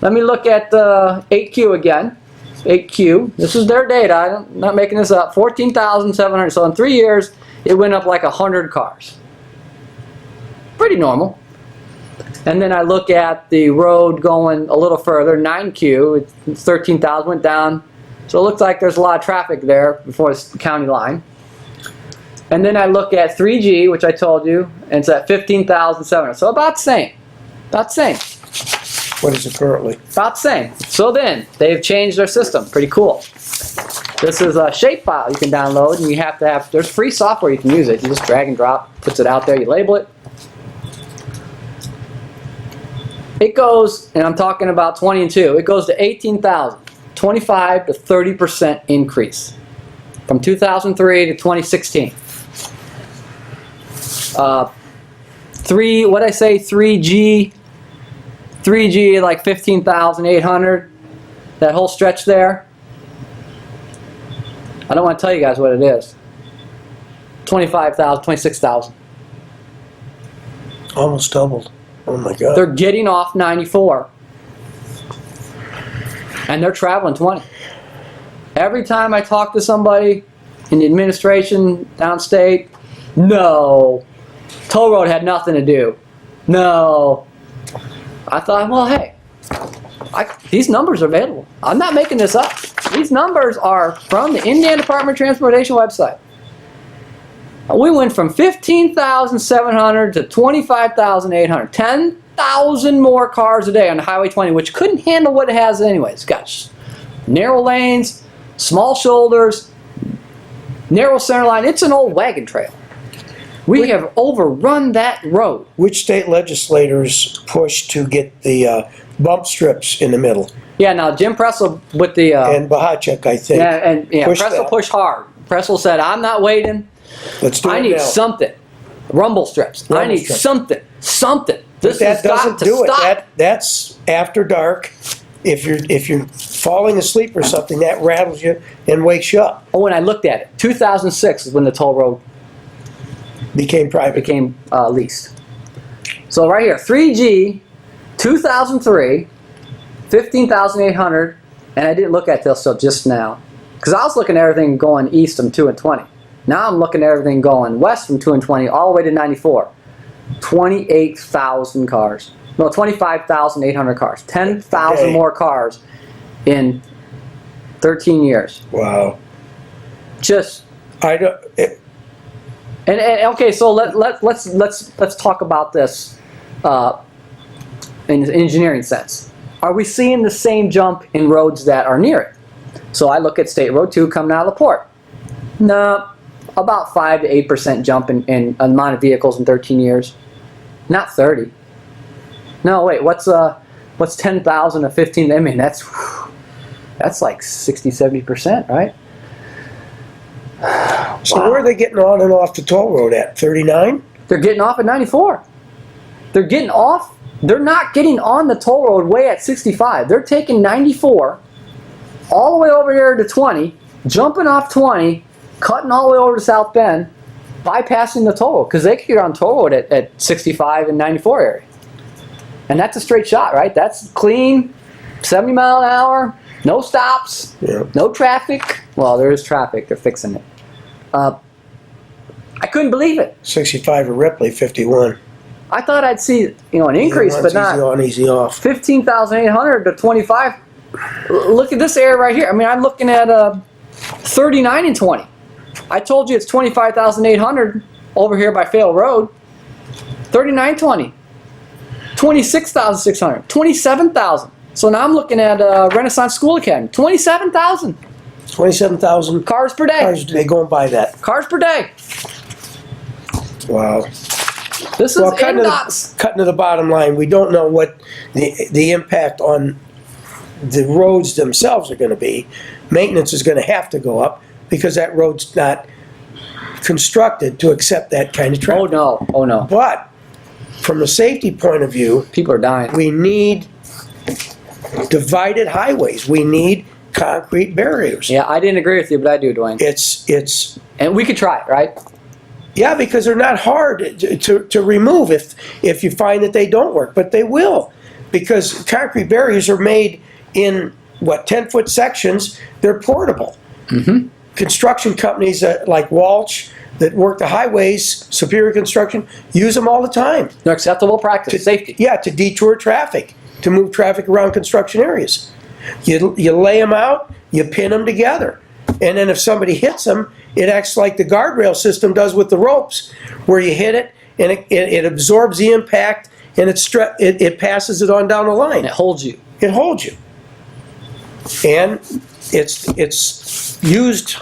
Speaker 2: Let me look at the 8Q again. 8Q. This is their data. I'm not making this up. 14,700. So in 3 years, it went up like 100 cars. Pretty normal. And then I look at the road going a little further, 9Q, it's 13,000, went down. So it looks like there's a lot of traffic there before the county line. And then I look at 3G, which I told you, and it's at 15,700. So about the same. About the same.
Speaker 1: What is it currently?
Speaker 2: About the same. So then, they've changed their system. Pretty cool. This is a shapefile you can download, and you have to have, there's free software you can use it. You just drag and drop, puts it out there, you label it. It goes, and I'm talking about 20 and 2, it goes to 18,000, 25 to 30% increase from 2003 to 2016. 3G like 15,800, that whole stretch there. I don't want to tell you guys what it is. 25,000, 26,000.
Speaker 1: Almost doubled. Oh my God.
Speaker 2: They're getting off 94. And they're traveling 20. Every time I talk to somebody in the administration downstate, no. Toll road had nothing to do. No. I thought, well, hey, these numbers are available. I'm not making this up. These numbers are from the Indiana Department of Transportation website. We went from 15,700 to 25,800. 10,000 more cars a day on Highway 20, which couldn't handle what it has anyways. It's got narrow lanes, small shoulders, narrow center line. It's an old wagon trail. We have overrun that road.
Speaker 1: Which state legislators pushed to get the bump strips in the middle?
Speaker 2: Yeah, now Jim Pressel with the...
Speaker 1: and Bahachek, I think.
Speaker 2: Yeah, Pressel pushed hard. Pressel said, I'm not waiting.
Speaker 1: Let's do it now.
Speaker 2: I need something. Rumble strips. I need something. Something. This
Speaker 1: But that
Speaker 2: has got
Speaker 1: doesn't
Speaker 2: to
Speaker 1: do
Speaker 2: stop.
Speaker 1: it. That's after dark. if you're falling asleep or something, that rattles you and wakes you up.
Speaker 2: Oh, and I looked at it. 2006 is when the toll road
Speaker 1: Became private.
Speaker 2: became leased. So right here, 3G, 2003, 15,800, and I didn't look at this till just now, because I was looking at everything going east from 2 and 20. Now I'm looking at everything going west from 2 and 20 all the way to 94. 28,000 cars. No, 25,800 cars. 10,000
Speaker 1: Okay.
Speaker 2: more cars in 13 years.
Speaker 1: Wow.
Speaker 2: Just
Speaker 1: I don't.
Speaker 2: and okay, so let's talk about this in an engineering sense. Are we seeing the same jump in roads that are near it? So I look at State Road 2 coming out of the port. No, about 5 to 8% jump in amount of vehicles in 13 years. Not 30. No, wait, what's 10,000 to 15? I mean, that's like 60, 70%, right?
Speaker 1: So where are they getting on and off the toll road at? 39?
Speaker 2: They're getting off at 94. They're getting off. They're not getting on the toll road way at 65. They're taking 94 all the way over here to 20, jumping off 20, cutting all the way over to South Bend, bypassing the toll road, because they could get on toll road at 65 and 94 area. And that's a straight shot, right? That's clean, 70 mile an hour, no stops,
Speaker 1: Yeah.
Speaker 2: no traffic. Well, there is traffic. They're fixing it. I couldn't believe it.
Speaker 1: 65 at Ripley, 51.
Speaker 2: I thought I'd see, an increase, but not
Speaker 1: Easy on, easy off.
Speaker 2: 15,800 to 25. Look at this area right here. I mean, I'm looking at 39 and 20. I told you it's 25,800 over here by Fail Road. 3920. 26,600. 27,000. So now I'm looking at Renaissance School Academy. 27,000
Speaker 1: 27,000
Speaker 2: cars per day.
Speaker 1: cars they go and buy that.
Speaker 2: Cars per day.
Speaker 1: Wow.
Speaker 2: This is
Speaker 1: Cutting
Speaker 2: NDOT's.
Speaker 1: to the bottom line, we don't know what the impact on the roads themselves are going to be. Maintenance is going to have to go up because that road's not constructed to accept that kind of
Speaker 2: Oh
Speaker 1: traffic.
Speaker 2: no. Oh no.
Speaker 1: But from a safety point of view,
Speaker 2: People are dying.
Speaker 1: we need divided highways. We need concrete barriers.
Speaker 2: Yeah, I didn't agree with you, but I do, Dwayne.
Speaker 1: It's
Speaker 2: And we could try it, right?
Speaker 1: yeah, because they're not hard to remove if you find that they don't work, but they will, because concrete barriers are made in 10-foot sections. They're portable.
Speaker 2: Mm-hmm.
Speaker 1: Construction companies like Walsh that work the highways, Superior Construction, use them all the time.
Speaker 2: No acceptable practice. Safety.
Speaker 1: Yeah, to detour traffic, to move traffic around construction areas. You lay them out, you pin them together, and then if somebody hits them, it acts like the guardrail system does with the ropes, where you hit it and it absorbs the impact and it passes it on down the line.
Speaker 2: And it holds you.
Speaker 1: It holds you, and it's used.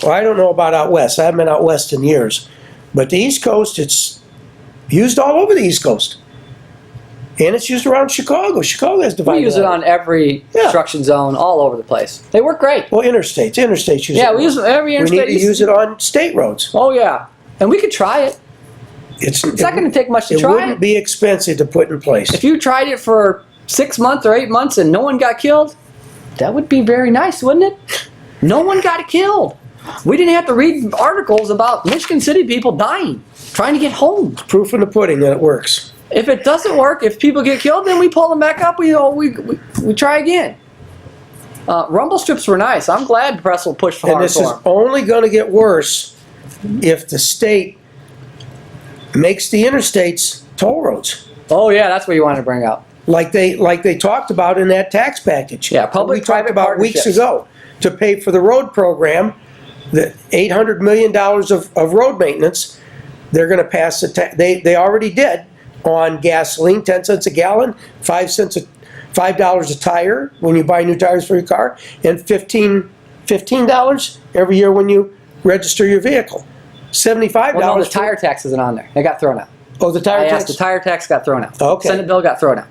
Speaker 1: Well, I don't know about out west. I haven't been out west in years, but the East Coast, it's used all over the East Coast. And it's used around Chicago. Chicago has divided.
Speaker 2: We use it on every
Speaker 1: Yeah.
Speaker 2: construction zone all over the place. They work great.
Speaker 1: Well, interstates use it.
Speaker 2: Yeah, we use every
Speaker 1: We
Speaker 2: interstate.
Speaker 1: need to use it on state roads.
Speaker 2: Oh yeah, and we could try it.
Speaker 1: It's
Speaker 2: not gonna take much to
Speaker 1: It
Speaker 2: try
Speaker 1: wouldn't
Speaker 2: it.
Speaker 1: be expensive to put in place.
Speaker 2: If you tried it for 6 months or 8 months and no one got killed, that would be very nice, wouldn't it? No one got killed. We didn't have to read articles about Michigan City people dying, trying to get home.
Speaker 1: Proof in the pudding that it works.
Speaker 2: If it doesn't work, if people get killed, then we pull them back up. We try again. Rumble strips were nice. I'm glad the press will push
Speaker 1: And
Speaker 2: hard
Speaker 1: this
Speaker 2: for
Speaker 1: is
Speaker 2: them.
Speaker 1: only going to get worse if the state makes the interstates toll roads,
Speaker 2: Oh yeah, that's what you wanted to bring up.
Speaker 1: like they talked about in that tax package.
Speaker 2: Yeah,
Speaker 1: that we
Speaker 2: public-private
Speaker 1: talked about weeks
Speaker 2: partnerships.
Speaker 1: ago to pay for the road program, the $800 million of road maintenance. They're going to pass they already did on gasoline, 10 cents a gallon, $5 a tire when you buy new tires for your car, and $15 every year when you register your vehicle. $75.
Speaker 2: Well, no, the tire tax isn't on there. They got thrown out.
Speaker 1: Oh, the tire
Speaker 2: I
Speaker 1: tax.
Speaker 2: asked, the tire tax got thrown out.
Speaker 1: Okay.
Speaker 2: Senate bill got thrown out.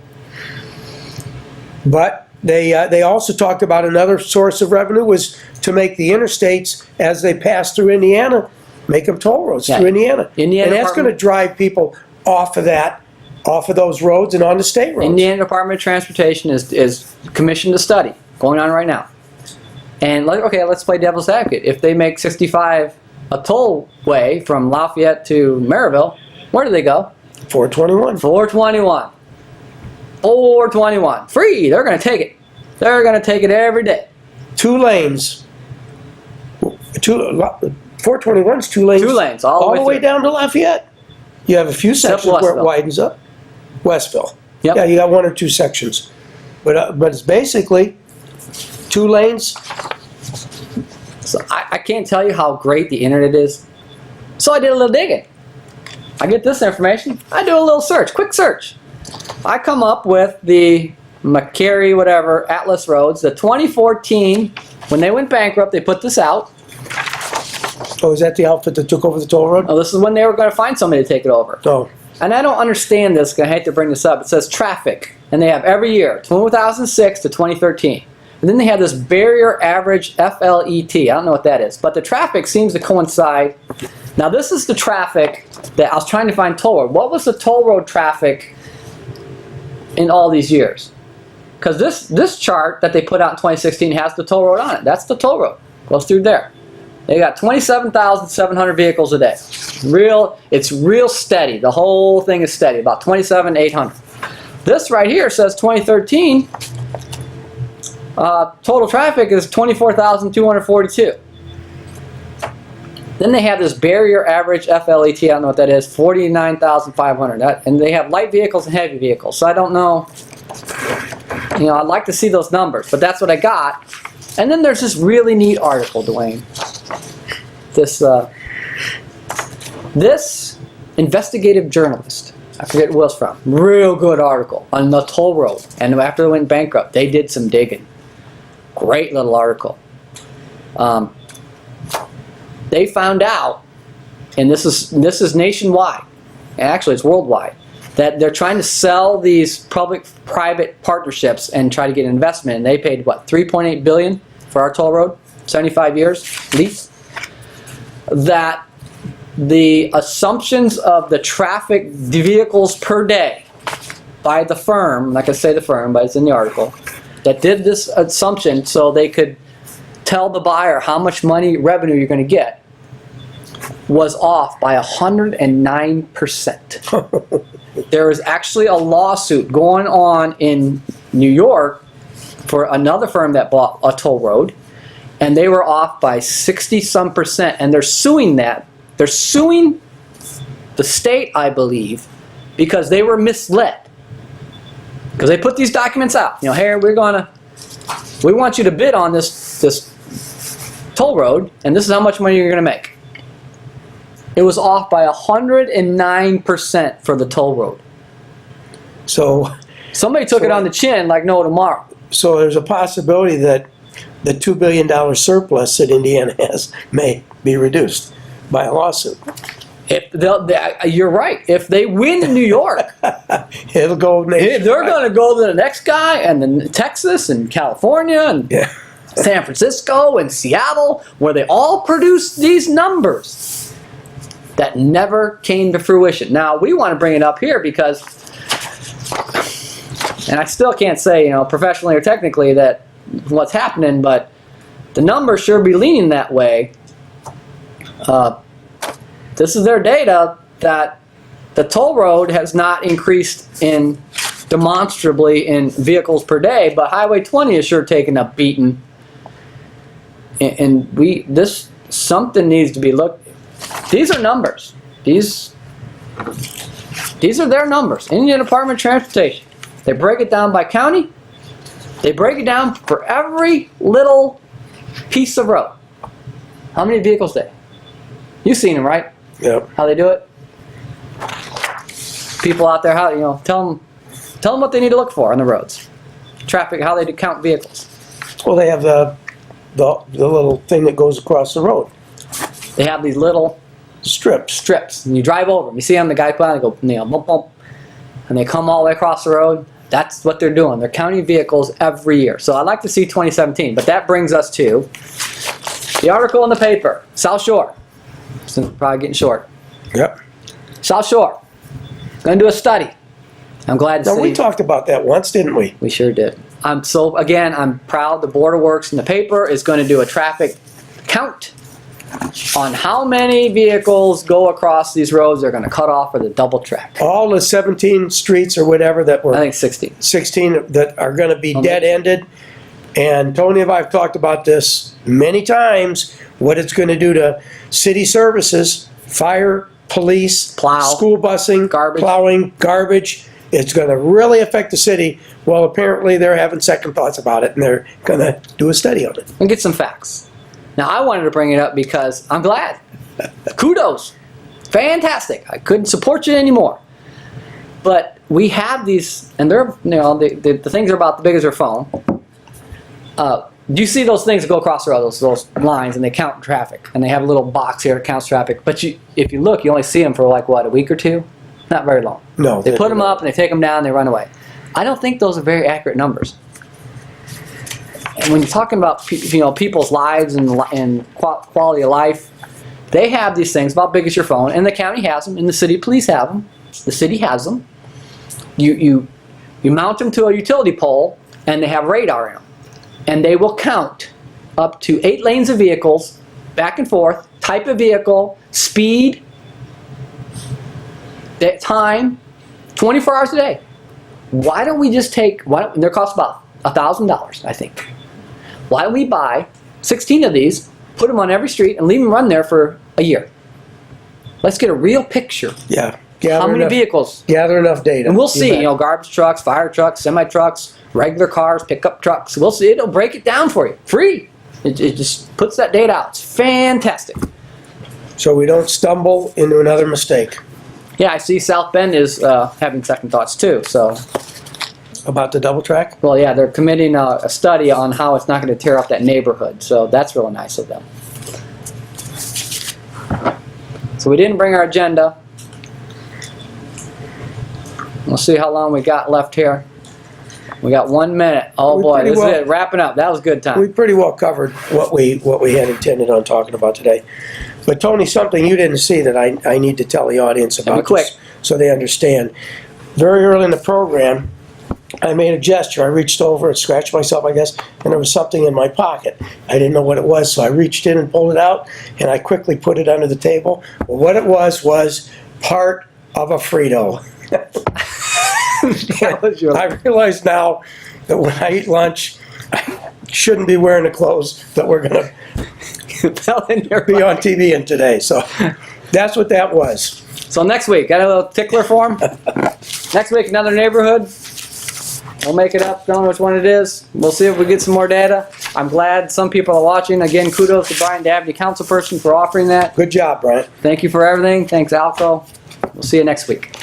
Speaker 1: But they also talked about another source of revenue was to make the interstates, as they pass through Indiana, make them toll roads
Speaker 2: Yeah.
Speaker 1: through Indiana.
Speaker 2: Indiana
Speaker 1: And that's going to
Speaker 2: Department-
Speaker 1: drive people off of that off of those roads and onto state roads.
Speaker 2: Indiana Department of Transportation is commissioned a study going on right now. And let's play devil's advocate. If they make 65 a tollway from Lafayette to Maryville, where do they go?
Speaker 1: 421.
Speaker 2: 421. 421. Free. They're going to take it. They're going to take it every day.
Speaker 1: 2 lanes. 421's 2 lanes.
Speaker 2: 2 lanes all
Speaker 1: the way down to Lafayette. You have a few sections where it widens up. Westville.
Speaker 2: Yep.
Speaker 1: Yeah, you got 1 or 2 sections. But it's basically 2 lanes.
Speaker 2: So I can't tell you how great the internet is. So I did a little digging. I get this information. I do a little search, quick search. I come up with the McCary, whatever, Atlas Roads, the 2014, when they went bankrupt, they put this out.
Speaker 1: Oh, is that the outfit that took over the toll road?
Speaker 2: Oh, this is when they were going to find somebody to take it over.
Speaker 1: Oh.
Speaker 2: And I don't understand this, I hate to bring this up. It says traffic, and they have every year, 2006 to 2013. And then they have this barrier average FLET. I don't know what that is, but the traffic seems to coincide. Now this is the traffic that I was trying to find toll road. What was the toll road traffic in all these years? Because this chart that they put out in 2016 has the toll road on it. That's the toll road. Goes through there. They got 27,700 vehicles a day. It's real steady. The whole thing is steady, about 27,800. This right here says 2013. Total traffic is 24,242. Then they have this barrier average FLET, I don't know what that is, 49,500. And they have light vehicles and heavy vehicles. So I don't know, I'd like to see those numbers, but that's what I got. And then there's this really neat article, Dwayne. This investigative journalist, I forget who it was from, real good article on the toll road. And after they went bankrupt, they did some digging. Great little article. They found out, and this is nationwide, and actually it's worldwide, that they're trying to sell these public-private partnerships and try to get investment. And they paid what, $3.8 billion for our toll road, 75 years lease. That the assumptions of the traffic vehicles per day by the firm, I'm not going to say the firm, but it's in the article, that did this assumption so they could tell the buyer how much revenue you're going to get, was off by 109%. There is actually a lawsuit going on in New York for another firm that bought a toll road, and they were off by 60-some%, and they're suing that. They're suing the state, I believe, because they were misled. Because they put these documents out. Hey, we want you to bid on this toll road, and this is how much money you're going to make. It was off by 109% for the toll road.
Speaker 1: So
Speaker 2: somebody took it on the chin like no tomorrow.
Speaker 1: So there's a possibility that the $2 billion surplus that Indiana has may be reduced by a lawsuit.
Speaker 2: You're right. If they win in New York,
Speaker 1: it'll go nationwide.
Speaker 2: They're going to go to the next guy, and then Texas and California and San Francisco and Seattle, where they all produce these numbers that never came to fruition. Now, we want to bring it up here because, and I still can't say, professionally or technically that what's happening, but the numbers sure be leaning that way. This is their data that the toll road has not increased demonstrably in vehicles per day, but Highway 20 is sure taking a beating. And something needs to be looked. These are numbers. These are their numbers. Indiana Department of Transportation. They break it down by county. They break it down for every little piece of road. How many vehicles day? You've seen them, right?
Speaker 1: Yep.
Speaker 2: How they do it? People out there, tell them what they need to look for on the roads. Traffic, how they count vehicles.
Speaker 1: Well, they have the little thing that goes across the road.
Speaker 2: They have these little strips, and you drive over them. You see them, the guy put on, they go, bump, bump, and they come all the way across the road. That's what they're doing. They're counting vehicles every year. So I'd like to see 2017, but that brings us to the article in the paper, South Shore. It's probably getting short.
Speaker 1: Yep.
Speaker 2: South Shore. Going to do a study. I'm glad the
Speaker 1: Now,
Speaker 2: city...
Speaker 1: we talked about that once, didn't we?
Speaker 2: We sure did. I'm proud the Board of Works and the paper is going to do a traffic count on how many vehicles go across these roads they're going to cut off for the double track.
Speaker 1: All the 17 streets or whatever that were...
Speaker 2: I think 16.
Speaker 1: 16 that are going to be dead-ended. And Tony and I have talked about this many times, what it's going to do to city services, fire, police,
Speaker 2: Plow.
Speaker 1: school busing,
Speaker 2: Garbage.
Speaker 1: plowing, garbage. It's going to really affect the city. Well, apparently they're having second thoughts about it, and they're going to do a study on it.
Speaker 2: And get some facts. Now, I wanted to bring it up because I'm glad. Kudos. Fantastic. I couldn't support you anymore. But we have these, and they're, the things are about the big as your phone. Do you see those things that go across the road, those lines, and they count traffic, and they have a little box here that counts traffic. But if you look, you only see them for like, what, a week or two? Not very long.
Speaker 1: No.
Speaker 2: They put them up, and they take them down, and they run away. I don't think those are very accurate numbers. And when you're talking about people's lives and quality of life, they have these things about big as your phone, and the county has them, and the city police have them. The city has them. You mount them to a utility pole, and they have radar in them. And they will count up to 8 lanes of vehicles, back and forth, type of vehicle, speed, time, 24 hours a day. Why don't we just take, they're cost about $1,000, I think. Why don't we buy 16 of these, put them on every street, and leave them run there for a year? Let's get a real picture.
Speaker 1: Yeah.
Speaker 2: How many vehicles?
Speaker 1: Gather enough data.
Speaker 2: And we'll see, garbage trucks, fire trucks, semi-trucks, regular cars, pickup trucks. We'll see. It'll break it down for you. Free. It just puts that data out. It's fantastic.
Speaker 1: So we don't stumble into another mistake.
Speaker 2: Yeah, I see South Bend is having second thoughts too. So,
Speaker 1: About the double track?
Speaker 2: well, yeah, they're committing a study on how it's not going to tear up that neighborhood. So that's really nice of them. So we didn't bring our agenda. We'll see how long we got left here. We got 1 minute. Oh boy, this is it. Wrapping up. That was a good time.
Speaker 1: We pretty well covered what we had intended on talking about today. But Tony, something you didn't see that I need to tell the audience about,
Speaker 2: Be quick.
Speaker 1: so they understand. Very early in the program, I made a gesture. I reached over and scratched myself, I guess, and there was something in my pocket. I didn't know what it was, so I reached in and pulled it out, and I quickly put it under the table. Well, what it was part of a Frito. I realize now that when I eat lunch, I shouldn't be wearing the clothes that we're going to be on TV in today. So that's what that was.
Speaker 2: So next week, got a little tickler for him. Next week, another neighborhood. We'll make it up, don't know which one it is. We'll see if we get some more data. I'm glad some people are watching. Again, kudos to Brian Dabney, councilperson, for offering that.
Speaker 1: Good job, Brian.
Speaker 2: Thank you for everything. Thanks, Alco. We'll see you next week.